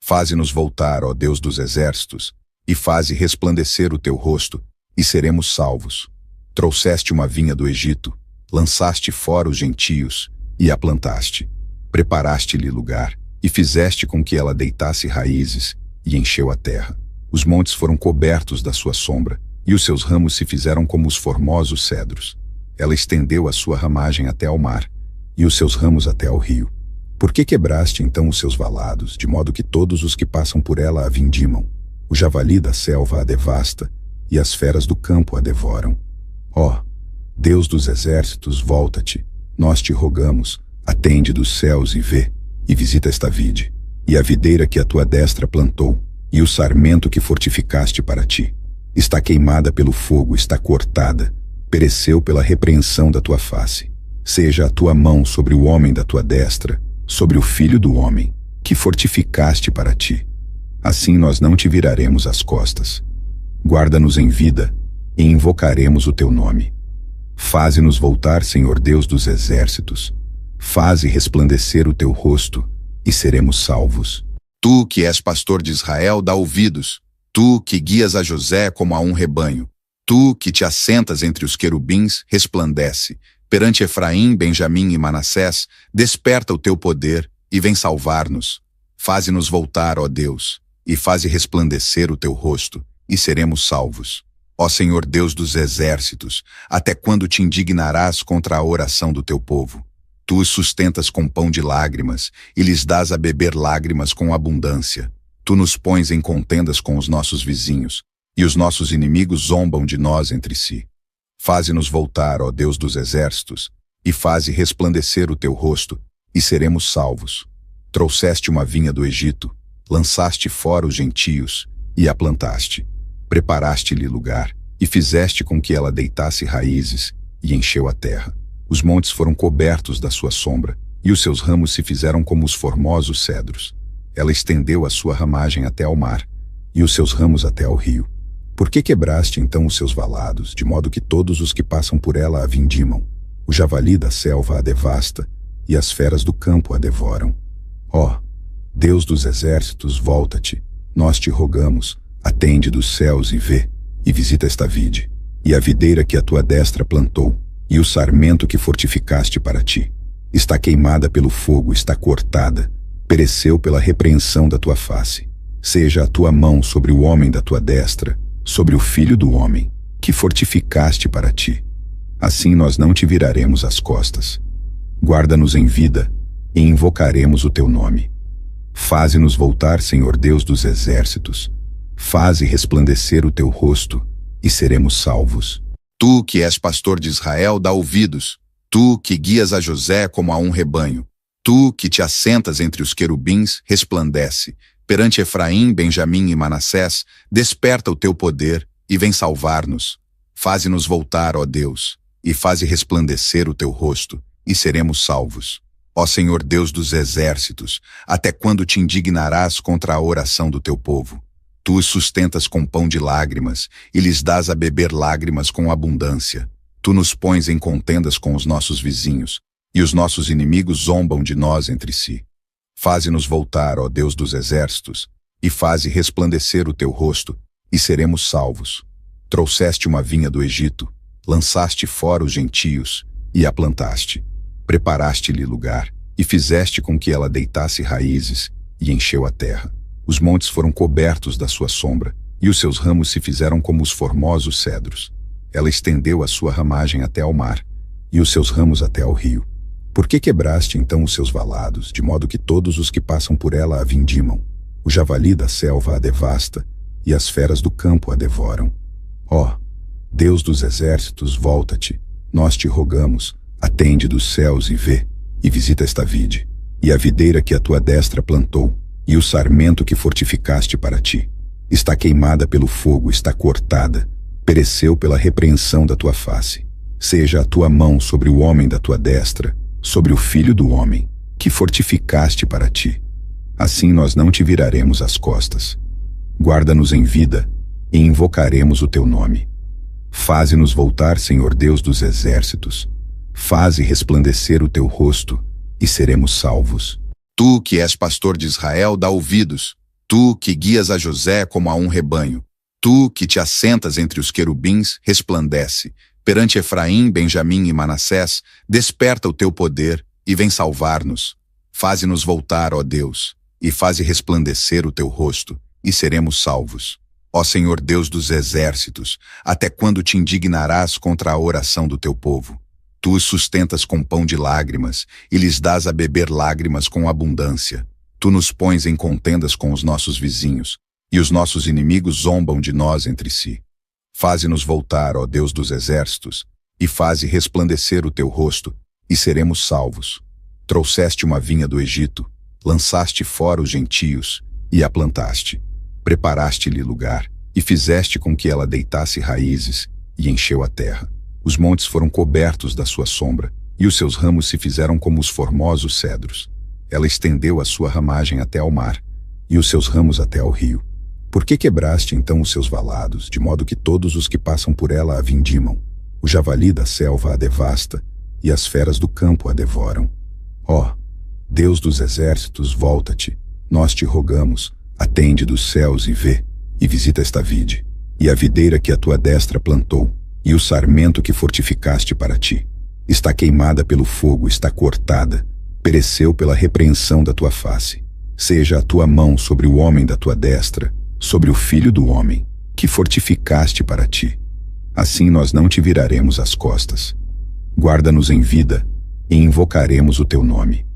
Faze-nos voltar, ó Deus dos exércitos, e faze resplandecer o teu rosto, e seremos salvos. Trouxeste uma vinha do Egito, lançaste fora os gentios, e a plantaste. Preparaste-lhe lugar, e fizeste com que ela deitasse raízes, e encheu a terra. Os montes foram cobertos da sua sombra, e os seus ramos se fizeram como os formosos cedros. Ela estendeu a sua ramagem até ao mar, e os seus ramos até ao rio. Por que quebraste então os seus valados, de modo que todos os que passam por ela a vindimam? O javali da selva a devasta, e as feras do campo a devoram. Ó, Deus dos exércitos, volta-te, nós te rogamos, atende dos céus e vê, e visita esta vide, e a videira que a tua destra plantou, e o sarmento que fortificaste para ti. Está queimada pelo fogo, está cortada, pereceu pela repreensão da tua face. Seja a tua mão sobre o homem da tua destra, sobre o filho do homem, que fortificaste para ti. Assim nós não te viraremos as costas. Guarda-nos em vida, e invocaremos o teu nome. Faze-nos voltar, Senhor Deus dos exércitos. Faze resplandecer o teu rosto, e seremos salvos. Tu que és pastor de Israel, dá ouvidos. Tu que guias a José como a um rebanho. Tu que te assentas entre os querubins, resplandece. Perante Efraim, Benjamim e Manassés, desperta o teu poder e vem salvar-nos. Faze-nos voltar, ó Deus, e faze resplandecer o teu rosto, e seremos salvos. Ó Senhor Deus dos exércitos, até quando te indignarás contra a oração do teu povo? Tu os sustentas com pão de lágrimas, e lhes dás a beber lágrimas com abundância. Tu nos pões em contendas com os nossos vizinhos, e os nossos inimigos zombam de nós entre si. Faze-nos voltar, ó Deus dos exércitos, e faze resplandecer o teu rosto, e seremos salvos. Trouxeste uma vinha do Egito, lançaste fora os gentios, e a plantaste. Preparaste-lhe lugar, e fizeste com que ela deitasse raízes e encheu a terra. Os montes foram cobertos da sua sombra, e os seus ramos se fizeram como os formosos cedros. Ela estendeu a sua ramagem até ao mar, e os seus ramos até ao rio. Por que quebraste então os seus valados, de modo que todos os que passam por ela a vindimam? O javali da selva a devasta, e as feras do campo a devoram. Ó, Deus dos exércitos, volta-te, nós te rogamos, atende dos céus e vê, e visita esta vide, e a videira que a tua destra plantou, e o sarmento que fortificaste para ti. Está queimada pelo fogo, está cortada, pereceu pela repreensão da tua face. Seja a tua mão sobre o homem da tua destra, sobre o filho do homem, que fortificaste para ti. Assim nós não te viraremos as costas. Guarda-nos em vida, e invocaremos o teu nome. Faze-nos voltar, Senhor Deus dos exércitos. Faze resplandecer o teu rosto, e seremos salvos. Tu que és pastor de Israel, dá ouvidos. Tu que guias a José como a um rebanho. Tu que te assentas entre os querubins, resplandece. Perante Efraim, Benjamim e Manassés, desperta o teu poder e vem salvar-nos. Faze-nos voltar, ó Deus, e faze resplandecer o teu rosto, e seremos salvos. Ó Senhor Deus dos exércitos, até quando te indignarás contra a oração do teu povo? Tu os sustentas com pão de lágrimas, e lhes dás a beber lágrimas com abundância. Tu nos pões em contendas com os nossos vizinhos, e os nossos inimigos zombam de nós entre si. Faze-nos voltar, ó Deus dos exércitos, e faze resplandecer o teu rosto, e seremos salvos. Trouxeste uma vinha do Egito, lançaste fora os gentios, e a plantaste. Preparaste-lhe lugar, e fizeste com que ela deitasse raízes, e encheu a terra. Os montes foram cobertos da sua sombra, e os seus ramos se fizeram como os formosos cedros. Ela estendeu a sua ramagem até ao mar, e os seus ramos até ao rio. Por que quebraste então os seus valados, de modo que todos os que passam por ela a vindimam? O javali da selva a devasta, e as feras do campo a devoram. Ó, Deus dos exércitos, volta-te, nós te rogamos, atende dos céus e vê, e visita esta vide, e a videira que a tua destra plantou, e o sarmento que fortificaste para ti. Está queimada pelo fogo, está cortada, pereceu pela repreensão da tua face. Seja a tua mão sobre o homem da tua destra, sobre o filho do homem, que fortificaste para ti. Assim nós não te viraremos as costas. Guarda-nos em vida, e invocaremos o teu nome. Faze-nos voltar, Senhor Deus dos exércitos. Faze resplandecer o teu rosto, e seremos salvos. Tu que és pastor de Israel, dá ouvidos. Tu que guias a José como a um rebanho. Tu que te assentas entre os querubins, resplandece. Perante Efraim, Benjamim e Manassés, desperta o teu poder e vem salvar-nos. Faze-nos voltar, ó Deus, e faze resplandecer o teu rosto, e seremos salvos. Ó Senhor Deus dos exércitos, até quando te indignarás contra a oração do teu povo? Tu os sustentas com pão de lágrimas, e lhes dás a beber lágrimas com abundância. Tu nos pões em contendas com os nossos vizinhos, e os nossos inimigos zombam de nós entre si. Faze-nos voltar, ó Deus dos exércitos, e faze resplandecer o teu rosto, e seremos salvos. Trouxeste uma vinha do Egito, lançaste fora os gentios, e a plantaste. Preparaste-lhe lugar, e fizeste com que ela deitasse raízes, e encheu a terra. Os montes foram cobertos da sua sombra, e os seus ramos se fizeram como os formosos cedros. Ela estendeu a sua ramagem até ao mar, e os seus ramos até ao rio. Por que quebraste então os seus valados, de modo que todos os que passam por ela a vindimam? O javali da selva a devasta, e as feras do campo a devoram. Ó, Deus dos exércitos, volta-te, nós te rogamos, atende dos céus e vê, e visita esta vide, e a videira que a tua destra plantou, e o sarmento que fortificaste para ti. Está queimada pelo fogo, está cortada, pereceu pela repreensão da tua face. Seja a tua mão sobre o homem da tua destra, sobre o filho do homem, que fortificaste para ti. Assim nós não te viraremos as costas. Guarda-nos em vida, e invocaremos o teu nome.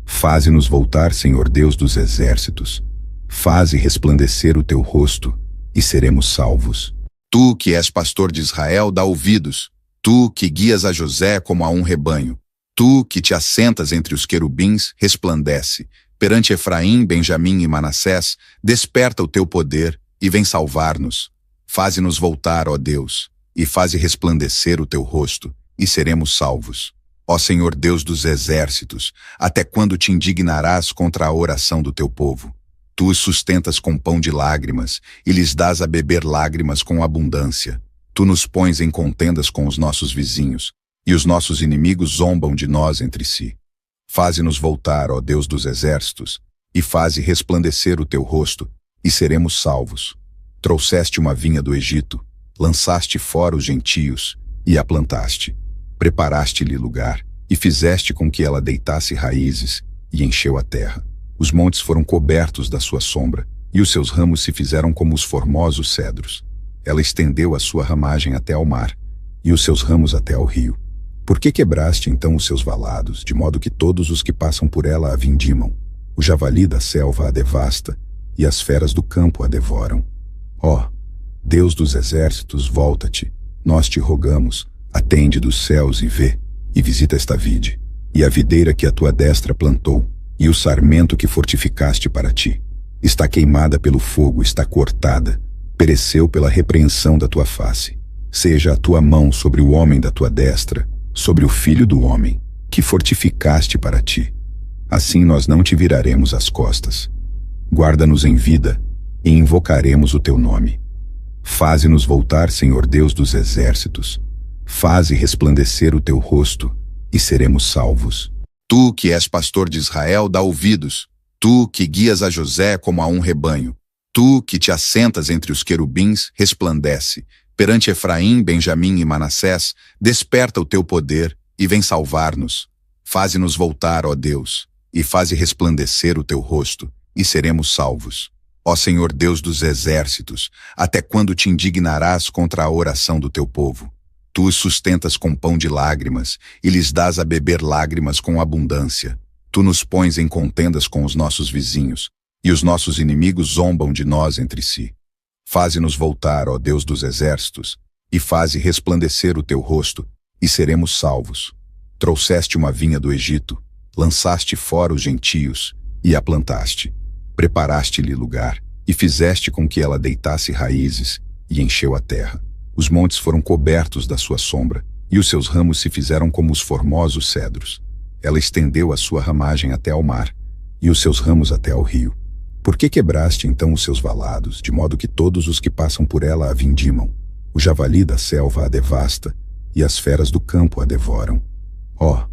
Faze-nos voltar, Senhor Deus dos exércitos. Faze resplandecer o teu rosto, e seremos salvos. Tu que és pastor de Israel, dá ouvidos. Tu que guias a José como a um rebanho. Tu que te assentas entre os querubins, resplandece. Perante Efraim, Benjamim e Manassés, desperta o teu poder e vem salvar-nos. Faze-nos voltar, ó Deus, e faze resplandecer o teu rosto, e seremos salvos. Ó Senhor Deus dos exércitos, até quando te indignarás contra a oração do teu povo? Tu os sustentas com pão de lágrimas, e lhes dás a beber lágrimas com abundância. Tu nos pões em contendas com os nossos vizinhos, e os nossos inimigos zombam de nós entre si. Faze-nos voltar, ó Deus dos exércitos, e faze resplandecer o teu rosto, e seremos salvos. Trouxeste uma vinha do Egito, lançaste fora os gentios, e a plantaste. Preparaste-lhe lugar, e fizeste com que ela deitasse raízes, e encheu a terra. Os montes foram cobertos da sua sombra, e os seus ramos se fizeram como os formosos cedros. Ela estendeu a sua ramagem até ao mar, e os seus ramos até ao rio. Por que quebraste então os seus valados, de modo que todos os que passam por ela a vindimam? O javali da selva a devasta, e as feras do campo a devoram. Ó, Deus dos exércitos, volta-te, nós te rogamos, atende dos céus e vê, e visita esta vide, e a videira que a tua destra plantou, e o sarmento que fortificaste para ti. Está queimada pelo fogo, está cortada, pereceu pela repreensão da tua face. Seja a tua mão sobre o homem da tua destra, sobre o filho do homem, que fortificaste para ti. Assim nós não te viraremos as costas. Guarda-nos em vida, e invocaremos o teu nome. Faze-nos voltar, Senhor Deus dos exércitos. Faze resplandecer o teu rosto, e seremos salvos. Tu que és pastor de Israel, dá ouvidos. Tu que guias a José como a um rebanho. Tu que te assentas entre os querubins, resplandece. Perante Efraim, Benjamim e Manassés, desperta o teu poder e vem salvar-nos. Faze-nos voltar, ó Deus, e faze resplandecer o teu rosto, e seremos salvos. Ó Senhor Deus dos exércitos, até quando te indignarás contra a oração do teu povo? Tu os sustentas com pão de lágrimas, e lhes dás a beber lágrimas com abundância. Tu nos pões em contendas com os nossos vizinhos, e os nossos inimigos zombam de nós entre si. Faze-nos voltar, ó Deus dos exércitos, e faze resplandecer o teu rosto, e seremos salvos. Trouxeste uma vinha do Egito, lançaste fora os gentios, e a plantaste. Preparaste-lhe lugar, e fizeste com que ela deitasse raízes, e encheu a terra. Os montes foram cobertos da sua sombra, e os seus ramos se fizeram como os formosos cedros. Ela estendeu a sua ramagem até ao mar, e os seus ramos até ao rio. Por que quebraste então os seus valados, de modo que todos os que passam por ela a vindimam? O javali da selva a devasta, e as feras do campo a devoram. Ó,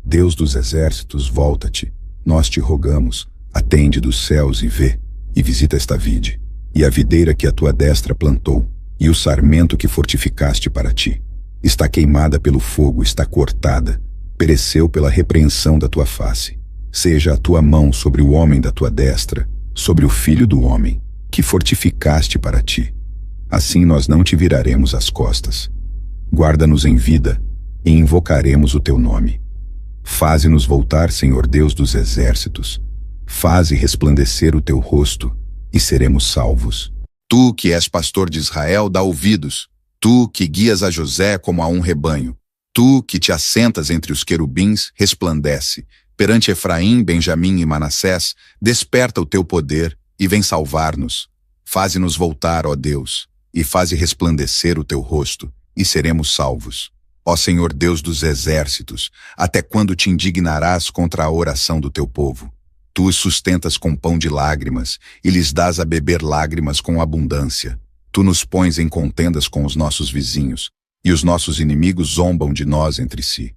Deus dos exércitos, volta-te, nós te rogamos, atende dos céus e vê, e visita esta vide, e a videira que a tua destra plantou, e o sarmento que fortificaste para ti. Está queimada pelo fogo, está cortada, pereceu pela repreensão da tua face. Seja a tua mão sobre o homem da tua destra, sobre o filho do homem, que fortificaste para ti. Assim nós não te viraremos as costas. Guarda-nos em vida, e invocaremos o teu nome. Faze-nos voltar, Senhor Deus dos exércitos. Faze resplandecer o teu rosto, e seremos salvos. Tu que és pastor de Israel, dá ouvidos. Tu que guias a José como a um rebanho. Tu que te assentas entre os querubins, resplandece. Perante Efraim, Benjamim e Manassés, desperta o teu poder e vem salvar-nos. Faze-nos voltar, ó Deus, e faze resplandecer o teu rosto, e seremos salvos. Ó Senhor Deus dos exércitos, até quando te indignarás contra a oração do teu povo? Tu os sustentas com pão de lágrimas, e lhes dás a beber lágrimas com abundância. Tu nos pões em contendas com os nossos vizinhos, e os nossos inimigos zombam de nós entre si.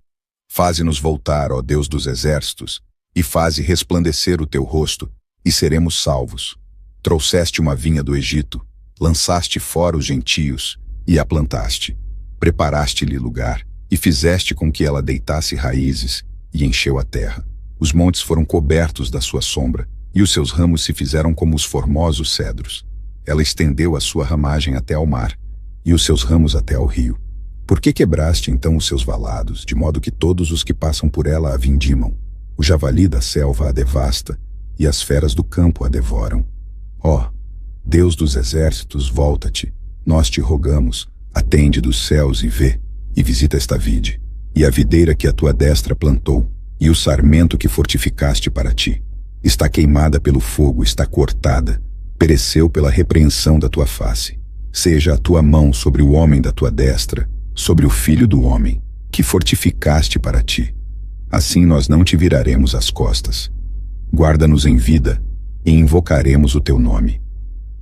Faze-nos voltar, ó Deus dos exércitos, e faze resplandecer o teu rosto, e seremos salvos. Trouxeste uma vinha do Egito, lançaste fora os gentios, e a plantaste. Preparaste-lhe lugar, e fizeste com que ela deitasse raízes, e encheu a terra. Os montes foram cobertos da sua sombra, e os seus ramos se fizeram como os formosos cedros. Ela estendeu a sua ramagem até ao mar, e os seus ramos até ao rio. Por que quebraste então os seus valados, de modo que todos os que passam por ela a vindimam? O javali da selva a devasta, e as feras do campo a devoram. Ó, Deus dos exércitos, volta-te, nós te rogamos, atende dos céus e vê, e visita esta vide, e a videira que a tua destra plantou, e o sarmento que fortificaste para ti. Está queimada pelo fogo, está cortada, pereceu pela repreensão da tua face. Seja a tua mão sobre o homem da tua destra, sobre o filho do homem, que fortificaste para ti. Assim nós não te viraremos as costas. Guarda-nos em vida, e invocaremos o teu nome.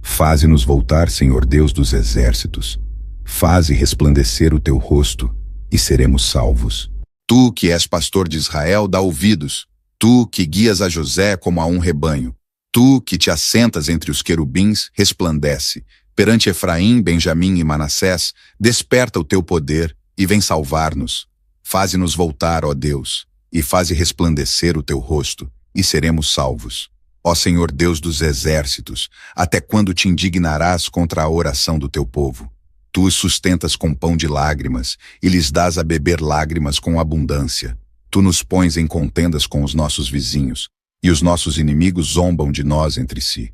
Faze-nos voltar, Senhor Deus dos exércitos. Faze resplandecer o teu rosto, e seremos salvos. Tu que és pastor de Israel, dá ouvidos. Tu que guias a José como a um rebanho. Tu que te assentas entre os querubins, resplandece. Perante Efraim, Benjamim e Manassés, desperta o teu poder e vem salvar-nos. Faze-nos voltar, ó Deus, e faze resplandecer o teu rosto, e seremos salvos. Ó Senhor Deus dos exércitos, até quando te indignarás contra a oração do teu povo? Tu os sustentas com pão de lágrimas, e lhes dás a beber lágrimas com abundância. Tu nos pões em contendas com os nossos vizinhos, e os nossos inimigos zombam de nós entre si.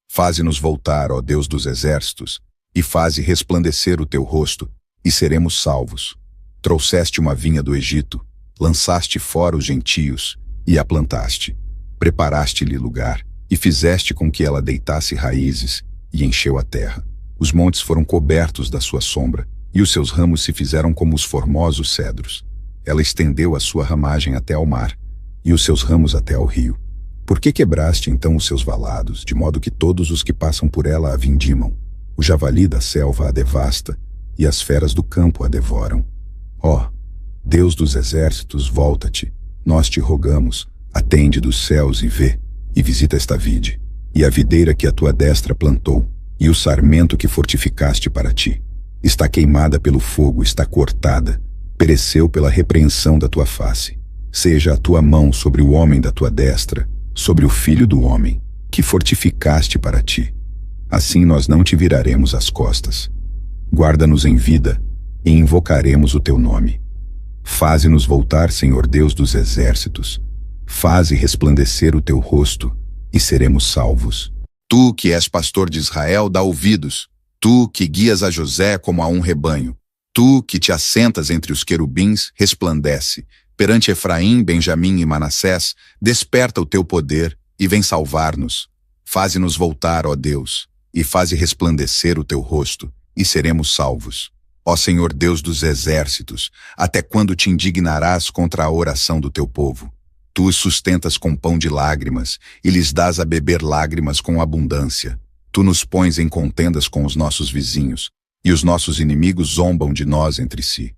Faze-nos voltar, ó Deus dos exércitos, e faze resplandecer o teu rosto, e seremos salvos. Trouxeste uma vinha do Egito, lançaste fora os gentios, e a plantaste. Preparaste-lhe lugar, e fizeste com que ela deitasse raízes, e encheu a terra. Os montes foram cobertos da sua sombra, e os seus ramos se fizeram como os formosos cedros. Ela estendeu a sua ramagem até ao mar, e os seus ramos até ao rio. Por que quebraste então os seus valados, de modo que todos os que passam por ela a vindimam? O javali da selva a devasta, e as feras do campo a devoram. Ó, Deus dos exércitos, volta-te, nós te rogamos, atende dos céus e vê, e visita esta vide, e a videira que a tua destra plantou, e o sarmento que fortificaste para ti. Está queimada pelo fogo, está cortada, pereceu pela repreensão da tua face. Seja a tua mão sobre o homem da tua destra, sobre o filho do homem, que fortificaste para ti. Assim nós não te viraremos as costas. Guarda-nos em vida, e invocaremos o teu nome. Faze-nos voltar, Senhor Deus dos exércitos. Faze resplandecer o teu rosto, e seremos salvos. Tu que és pastor de Israel, dá ouvidos. Tu que guias a José como a um rebanho. Tu que te assentas entre os querubins, resplandece. Perante Efraim, Benjamim e Manassés, desperta o teu poder e vem salvar-nos. Faze-nos voltar, ó Deus, e faze resplandecer o teu rosto, e seremos salvos. Ó Senhor Deus dos exércitos, até quando te indignarás contra a oração do teu povo? Tu os sustentas com pão de lágrimas, e lhes dás a beber lágrimas com abundância. Tu nos pões em contendas com os nossos vizinhos, e os nossos inimigos zombam de nós entre si.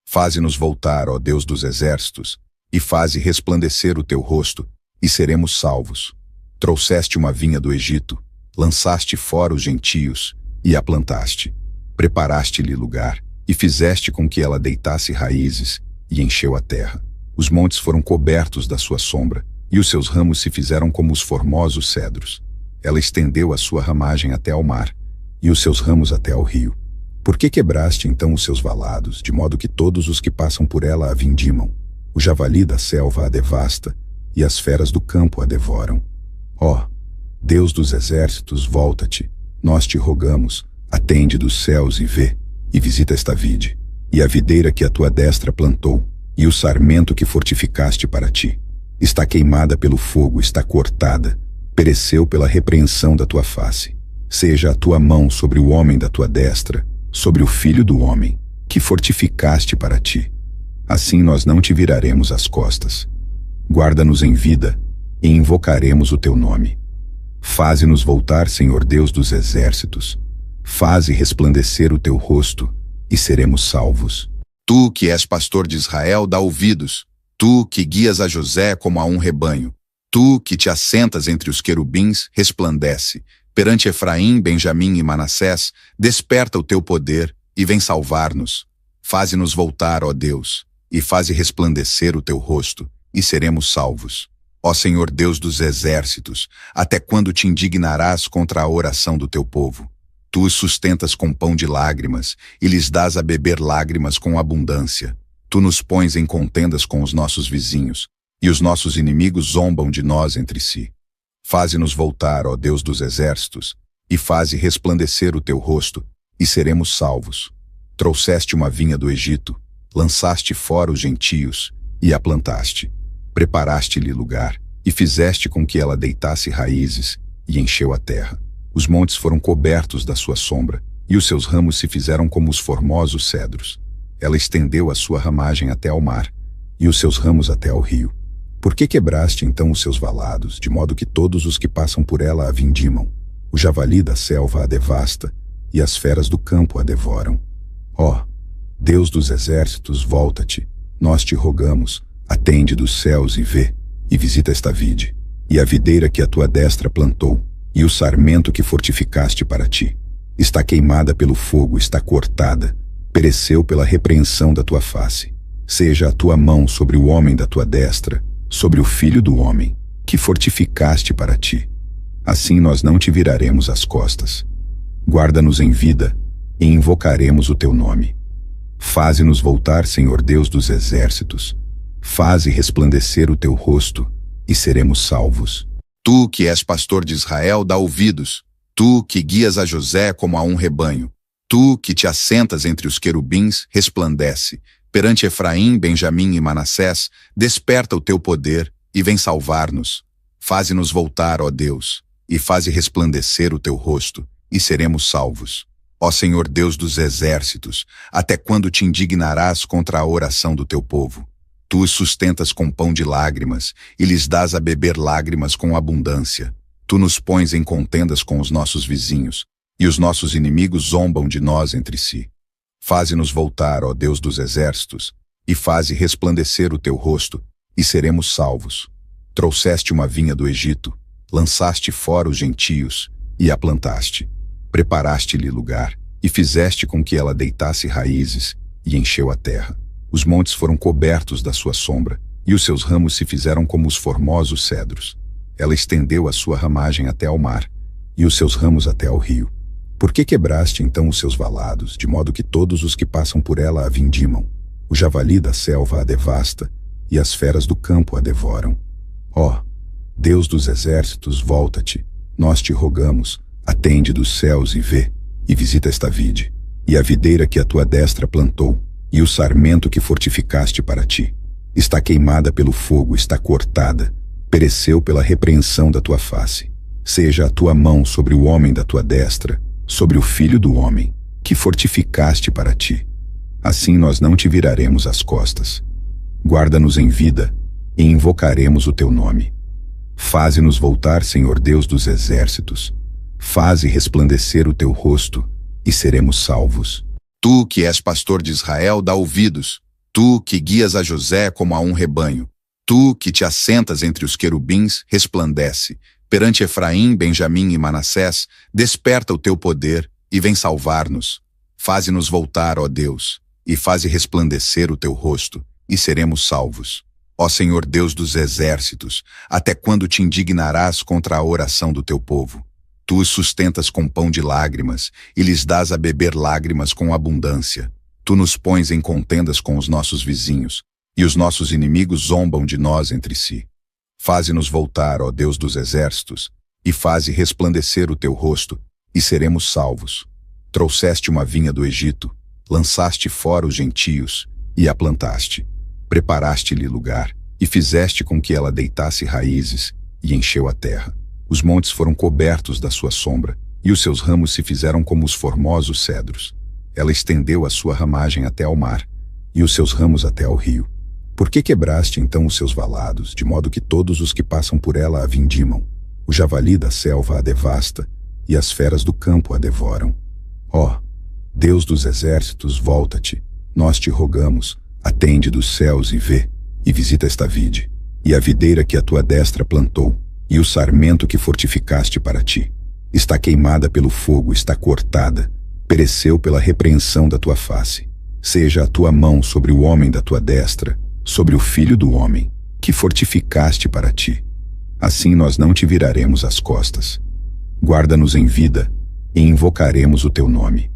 Faze-nos voltar, ó Deus dos exércitos, e faze resplandecer o teu rosto, e seremos salvos. Trouxeste uma vinha do Egito, lançaste fora os gentios, e a plantaste. Preparaste-lhe lugar, e fizeste com que ela deitasse raízes, e encheu a terra. Os montes foram cobertos da sua sombra, e os seus ramos se fizeram como os formosos cedros. Ela estendeu a sua ramagem até ao mar, e os seus ramos até ao rio. Por que quebraste então os seus valados, de modo que todos os que passam por ela a vindimam? O javali da selva a devasta, e as feras do campo a devoram. Ó, Deus dos exércitos, volta-te, nós te rogamos, atende dos céus e vê, e visita esta vide, e a videira que a tua destra plantou, e o sarmento que fortificaste para ti. Está queimada pelo fogo, está cortada, pereceu pela repreensão da tua face. Seja a tua mão sobre o homem da tua destra, sobre o filho do homem, que fortificaste para ti. Assim nós não te viraremos as costas. Guarda-nos em vida, e invocaremos o teu nome. Faze-nos voltar, Senhor Deus dos exércitos. Faze resplandecer o teu rosto, e seremos salvos. Tu que és pastor de Israel, dá ouvidos. Tu que guias a José como a um rebanho. Tu que te assentas entre os querubins, resplandece. Perante Efraim, Benjamim e Manassés, desperta o teu poder e vem salvar-nos. Faze-nos voltar, ó Deus, e faze resplandecer o teu rosto, e seremos salvos. Ó Senhor Deus dos exércitos, até quando te indignarás contra a oração do teu povo? Tu os sustentas com pão de lágrimas, e lhes dás a beber lágrimas com abundância. Tu nos pões em contendas com os nossos vizinhos, e os nossos inimigos zombam de nós entre si. Faze-nos voltar, ó Deus dos exércitos, e faze resplandecer o teu rosto, e seremos salvos. Trouxeste uma vinha do Egito, lançaste fora os gentios, e a plantaste. Preparaste-lhe lugar, e fizeste com que ela deitasse raízes, e encheu a terra. Os montes foram cobertos da sua sombra, e os seus ramos se fizeram como os formosos cedros. Ela estendeu a sua ramagem até ao mar, e os seus ramos até ao rio. Por que quebraste então os seus valados, de modo que todos os que passam por ela a vindimam? O javali da selva a devasta, e as feras do campo a devoram. Ó, Deus dos exércitos, volta-te, nós te rogamos, atende dos céus e vê, e visita esta vide, e a videira que a tua destra plantou, e o sarmento que fortificaste para ti. Está queimada pelo fogo, está cortada, pereceu pela repreensão da tua face. Seja a tua mão sobre o homem da tua destra, sobre o filho do homem, que fortificaste para ti. Assim nós não te viraremos as costas. Guarda-nos em vida, e invocaremos o teu nome. Faze-nos voltar, Senhor Deus dos exércitos. Faze resplandecer o teu rosto, e seremos salvos. Tu que és pastor de Israel, dá ouvidos. Tu que guias a José como a um rebanho. Tu que te assentas entre os querubins, resplandece. Perante Efraim, Benjamim e Manassés, desperta o teu poder e vem salvar-nos. Faze-nos voltar, ó Deus, e faze resplandecer o teu rosto, e seremos salvos. Ó Senhor Deus dos exércitos, até quando te indignarás contra a oração do teu povo? Tu os sustentas com pão de lágrimas, e lhes dás a beber lágrimas com abundância. Tu nos pões em contendas com os nossos vizinhos, e os nossos inimigos zombam de nós entre si. Faze-nos voltar, ó Deus dos exércitos, e faze resplandecer o teu rosto, e seremos salvos. Trouxeste uma vinha do Egito, lançaste fora os gentios, e a plantaste. Preparaste-lhe lugar, e fizeste com que ela deitasse raízes, e encheu a terra. Os montes foram cobertos da sua sombra, e os seus ramos se fizeram como os formosos cedros. Ela estendeu a sua ramagem até ao mar, e os seus ramos até ao rio. Por que quebraste então os seus valados, de modo que todos os que passam por ela a vindimam? O javali da selva a devasta, e as feras do campo a devoram. Ó, Deus dos exércitos, volta-te, nós te rogamos, atende dos céus e vê, e visita esta vide, e a videira que a tua destra plantou, e o sarmento que fortificaste para ti. Está queimada pelo fogo, está cortada, pereceu pela repreensão da tua face. Seja a tua mão sobre o homem da tua destra, sobre o filho do homem, que fortificaste para ti. Assim nós não te viraremos as costas. Guarda-nos em vida, e invocaremos o teu nome. Faze-nos voltar, Senhor Deus dos exércitos. Faze resplandecer o teu rosto, e seremos salvos. Tu que és pastor de Israel, dá ouvidos. Tu que guias a José como a um rebanho. Tu que te assentas entre os querubins, resplandece. Perante Efraim, Benjamim e Manassés, desperta o teu poder e vem salvar-nos. Faze-nos voltar, ó Deus, e faze resplandecer o teu rosto, e seremos salvos. Ó Senhor Deus dos exércitos, até quando te indignarás contra a oração do teu povo? Tu os sustentas com pão de lágrimas, e lhes dás a beber lágrimas com abundância. Tu nos pões em contendas com os nossos vizinhos, e os nossos inimigos zombam de nós entre si. Faze-nos voltar, ó Deus dos exércitos, e faze resplandecer o teu rosto, e seremos salvos. Trouxeste uma vinha do Egito, lançaste fora os gentios, e a plantaste. Preparaste-lhe lugar, e fizeste com que ela deitasse raízes, e encheu a terra. Os montes foram cobertos da sua sombra, e os seus ramos se fizeram como os formosos cedros. Ela estendeu a sua ramagem até ao mar, e os seus ramos até ao rio. Por que quebraste então os seus valados, de modo que todos os que passam por ela a vindimam? O javali da selva a devasta, e as feras do campo a devoram. Ó, Deus dos exércitos, volta-te, nós te rogamos, atende dos céus e vê, e visita esta vide, e a videira que a tua destra plantou, e o sarmento que fortificaste para ti. Está queimada pelo fogo, está cortada, pereceu pela repreensão da tua face. Seja a tua mão sobre o homem da tua destra, sobre o filho do homem, que fortificaste para ti. Assim nós não te viraremos as costas. Guarda-nos em vida, e invocaremos o teu nome.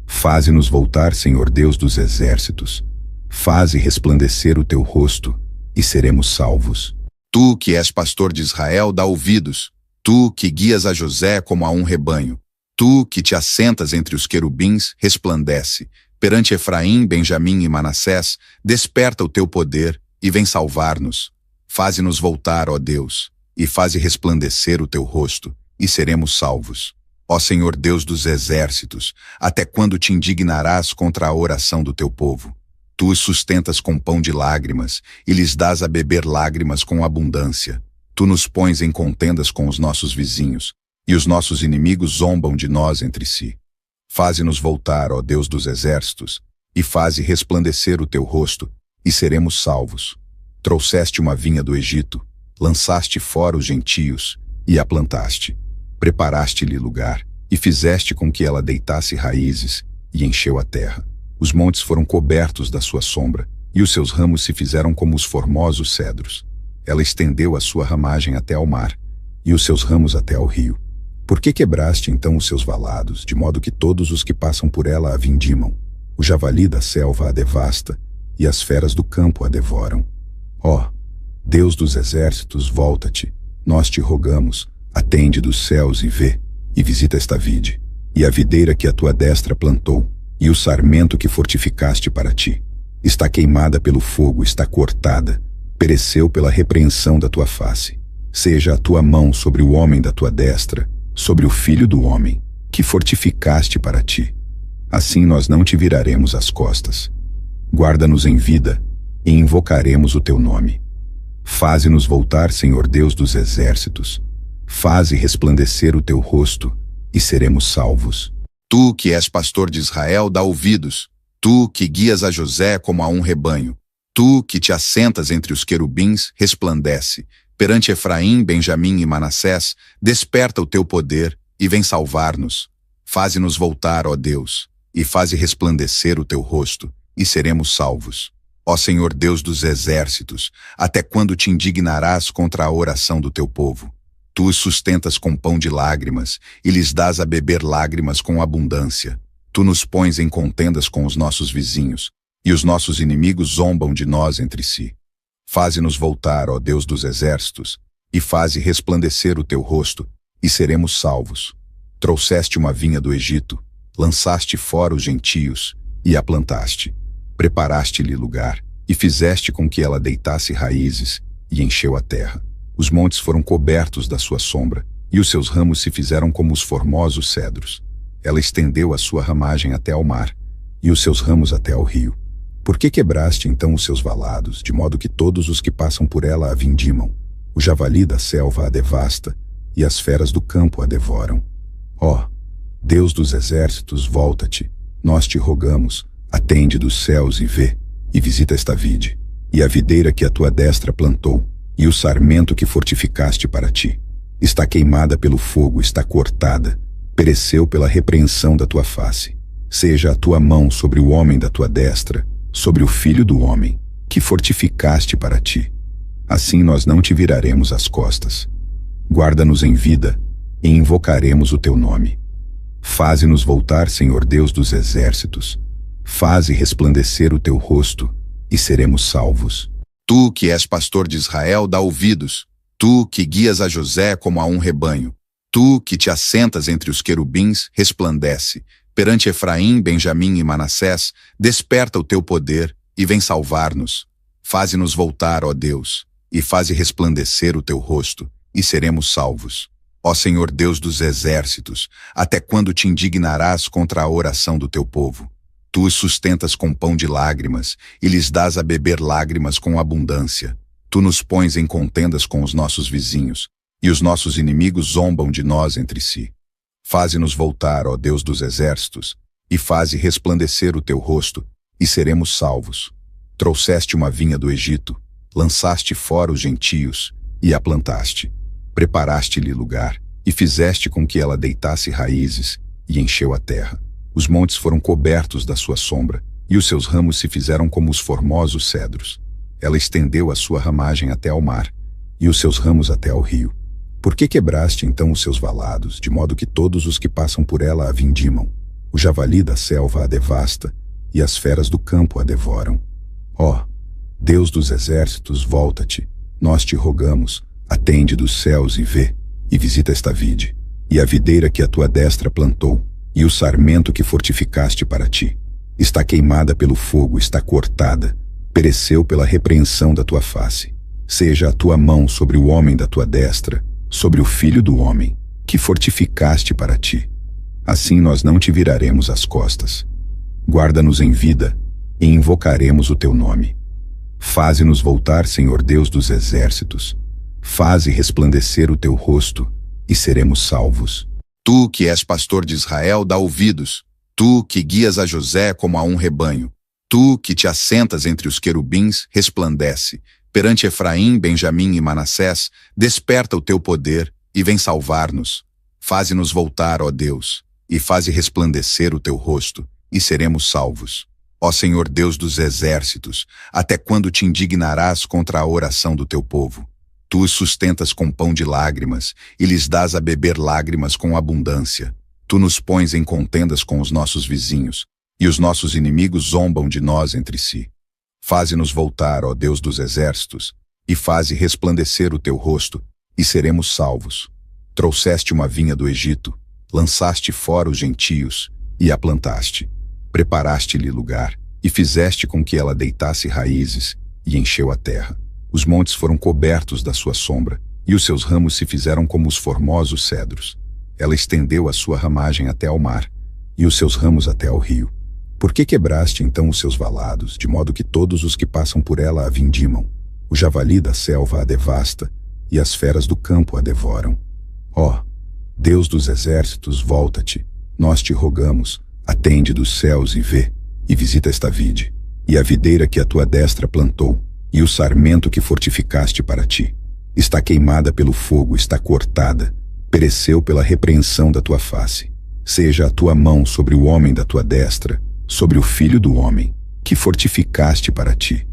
Faze-nos voltar, Senhor Deus dos exércitos. Faze resplandecer o teu rosto, e seremos salvos. Tu que és pastor de Israel, dá ouvidos. Tu que guias a José como a um rebanho. Tu que te assentas entre os querubins, resplandece. Perante Efraim, Benjamim e Manassés, desperta o teu poder e vem salvar-nos. Faze-nos voltar, ó Deus, e faze resplandecer o teu rosto, e seremos salvos. Ó Senhor Deus dos exércitos, até quando te indignarás contra a oração do teu povo? Tu os sustentas com pão de lágrimas e lhes dás a beber lágrimas com abundância. Tu nos pões em contendas com os nossos vizinhos, e os nossos inimigos zombam de nós entre si. Faze-nos voltar, ó Deus dos exércitos, e faze resplandecer o teu rosto, e seremos salvos. Trouxeste uma vinha do Egito, lançaste fora os gentios, e a plantaste. Preparaste-lhe lugar, e fizeste com que ela deitasse raízes, e encheu a terra. Os montes foram cobertos da sua sombra, e os seus ramos se fizeram como os formosos cedros. Ela estendeu a sua ramagem até ao mar, e os seus ramos até ao rio. Por que quebraste então os seus valados, de modo que todos os que passam por ela a vindimam? O javali da selva a devasta, e as feras do campo a devoram. Ó, Deus dos exércitos, volta-te, nós te rogamos, atende dos céus e vê, e visita esta vide, e a videira que a tua destra plantou, e o sarmento que fortificaste para ti. Está queimada pelo fogo, está cortada, pereceu pela repreensão da tua face. Seja a tua mão sobre o homem da tua destra, sobre o filho do homem, que fortificaste para ti. Assim nós não te viraremos as costas. Guarda-nos em vida, e invocaremos o teu nome. Faze-nos voltar, Senhor Deus dos exércitos. Faze resplandecer o teu rosto, e seremos salvos. Tu que és pastor de Israel, dá ouvidos. Tu que guias a José como a um rebanho. Tu que te assentas entre os querubins, resplandece. Perante Efraim, Benjamim e Manassés, desperta o teu poder e vem salvar-nos. Faze-nos voltar, ó Deus, e faze resplandecer o teu rosto, e seremos salvos. Ó Senhor Deus dos exércitos, até quando te indignarás contra a oração do teu povo? Tu os sustentas com pão de lágrimas, e lhes dás a beber lágrimas com abundância. Tu nos pões em contendas com os nossos vizinhos, e os nossos inimigos zombam de nós entre si. Faze-nos voltar, ó Deus dos exércitos, e faze resplandecer o teu rosto, e seremos salvos. Trouxeste uma vinha do Egito, lançaste fora os gentios, e a plantaste. Preparaste-lhe lugar, e fizeste com que ela deitasse raízes, e encheu a terra. Os montes foram cobertos da sua sombra, e os seus ramos se fizeram como os formosos cedros. Ela estendeu a sua ramagem até ao mar, e os seus ramos até ao rio. Por que quebraste então os seus valados, de modo que todos os que passam por ela a vindimam? O javali da selva a devasta, e as feras do campo a devoram. Ó, Deus dos exércitos, volta-te, nós te rogamos, atende dos céus e vê, e visita esta vide, e a videira que a tua destra plantou, e o sarmento que fortificaste para ti. Está queimada pelo fogo, está cortada, pereceu pela repreensão da tua face. Seja a tua mão sobre o homem da tua destra, sobre o filho do homem, que fortificaste para ti. Assim nós não te viraremos as costas. Guarda-nos em vida, e invocaremos o teu nome. Faze-nos voltar, Senhor Deus dos exércitos. Faze resplandecer o teu rosto, e seremos salvos. Tu que és pastor de Israel, dá ouvidos. Tu que guias a José como a um rebanho. Tu que te assentas entre os querubins, resplandece. Perante Efraim, Benjamim e Manassés, desperta o teu poder e vem salvar-nos. Faze-nos voltar, ó Deus, e faze resplandecer o teu rosto, e seremos salvos. Ó Senhor Deus dos exércitos, até quando te indignarás contra a oração do teu povo? Tu os sustentas com pão de lágrimas, e lhes dás a beber lágrimas com abundância. Tu nos pões em contendas com os nossos vizinhos, e os nossos inimigos zombam de nós entre si. Faze-nos voltar, ó Deus dos exércitos, e faze resplandecer o teu rosto, e seremos salvos. Trouxeste uma vinha do Egito, lançaste fora os gentios, e a plantaste. Preparaste-lhe lugar, e fizeste com que ela deitasse raízes, e encheu a terra. Os montes foram cobertos da sua sombra, e os seus ramos se fizeram como os formosos cedros. Ela estendeu a sua ramagem até ao mar, e os seus ramos até ao rio. Por que quebraste então os seus valados, de modo que todos os que passam por ela a vindimam? O javali da selva a devasta, e as feras do campo a devoram. Ó, Deus dos exércitos, volta-te, nós te rogamos, atende dos céus e vê, e visita esta vide, e a videira que a tua destra plantou, e o sarmento que fortificaste para ti. Está queimada pelo fogo, está cortada, pereceu pela repreensão da tua face. Seja a tua mão sobre o homem da tua destra, sobre o filho do homem, que fortificaste para ti. Assim nós não te viraremos as costas. Guarda-nos em vida, e invocaremos o teu nome. Faze-nos voltar, Senhor Deus dos exércitos. Faze resplandecer o teu rosto, e seremos salvos. Tu que és pastor de Israel, dá ouvidos. Tu que guias a José como a um rebanho. Tu que te assentas entre os querubins, resplandece. Perante Efraim, Benjamim e Manassés, desperta o teu poder e vem salvar-nos. Faze-nos voltar, ó Deus, e faze resplandecer o teu rosto, e seremos salvos. Ó Senhor Deus dos exércitos, até quando te indignarás contra a oração do teu povo? Tu os sustentas com pão de lágrimas, e lhes dás a beber lágrimas com abundância. Tu nos pões em contendas com os nossos vizinhos, e os nossos inimigos zombam de nós entre si. Faze-nos voltar, ó Deus dos exércitos, e faze resplandecer o teu rosto, e seremos salvos. Trouxeste uma vinha do Egito, lançaste fora os gentios, e a plantaste. Preparaste-lhe lugar, e fizeste com que ela deitasse raízes, e encheu a terra. Os montes foram cobertos da sua sombra, e os seus ramos se fizeram como os formosos cedros. Ela estendeu a sua ramagem até ao mar, e os seus ramos até ao rio. Por que quebraste então os seus valados, de modo que todos os que passam por ela a vindimam? O javali da selva a devasta, e as feras do campo a devoram. Ó, Deus dos exércitos, volta-te, nós te rogamos, atende dos céus e vê, e visita esta vide, e a videira que a tua destra plantou, e o sarmento que fortificaste para ti. Está queimada pelo fogo, está cortada, pereceu pela repreensão da tua face. Seja a tua mão sobre o homem da tua destra, sobre o filho do homem, que fortificaste para ti.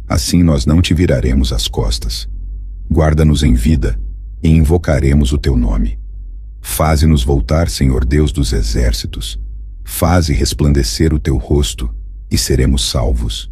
Assim nós não te viraremos as costas. Guarda-nos em vida, e invocaremos o teu nome. Faze-nos voltar, Senhor Deus dos exércitos. Faze resplandecer o teu rosto, e seremos salvos.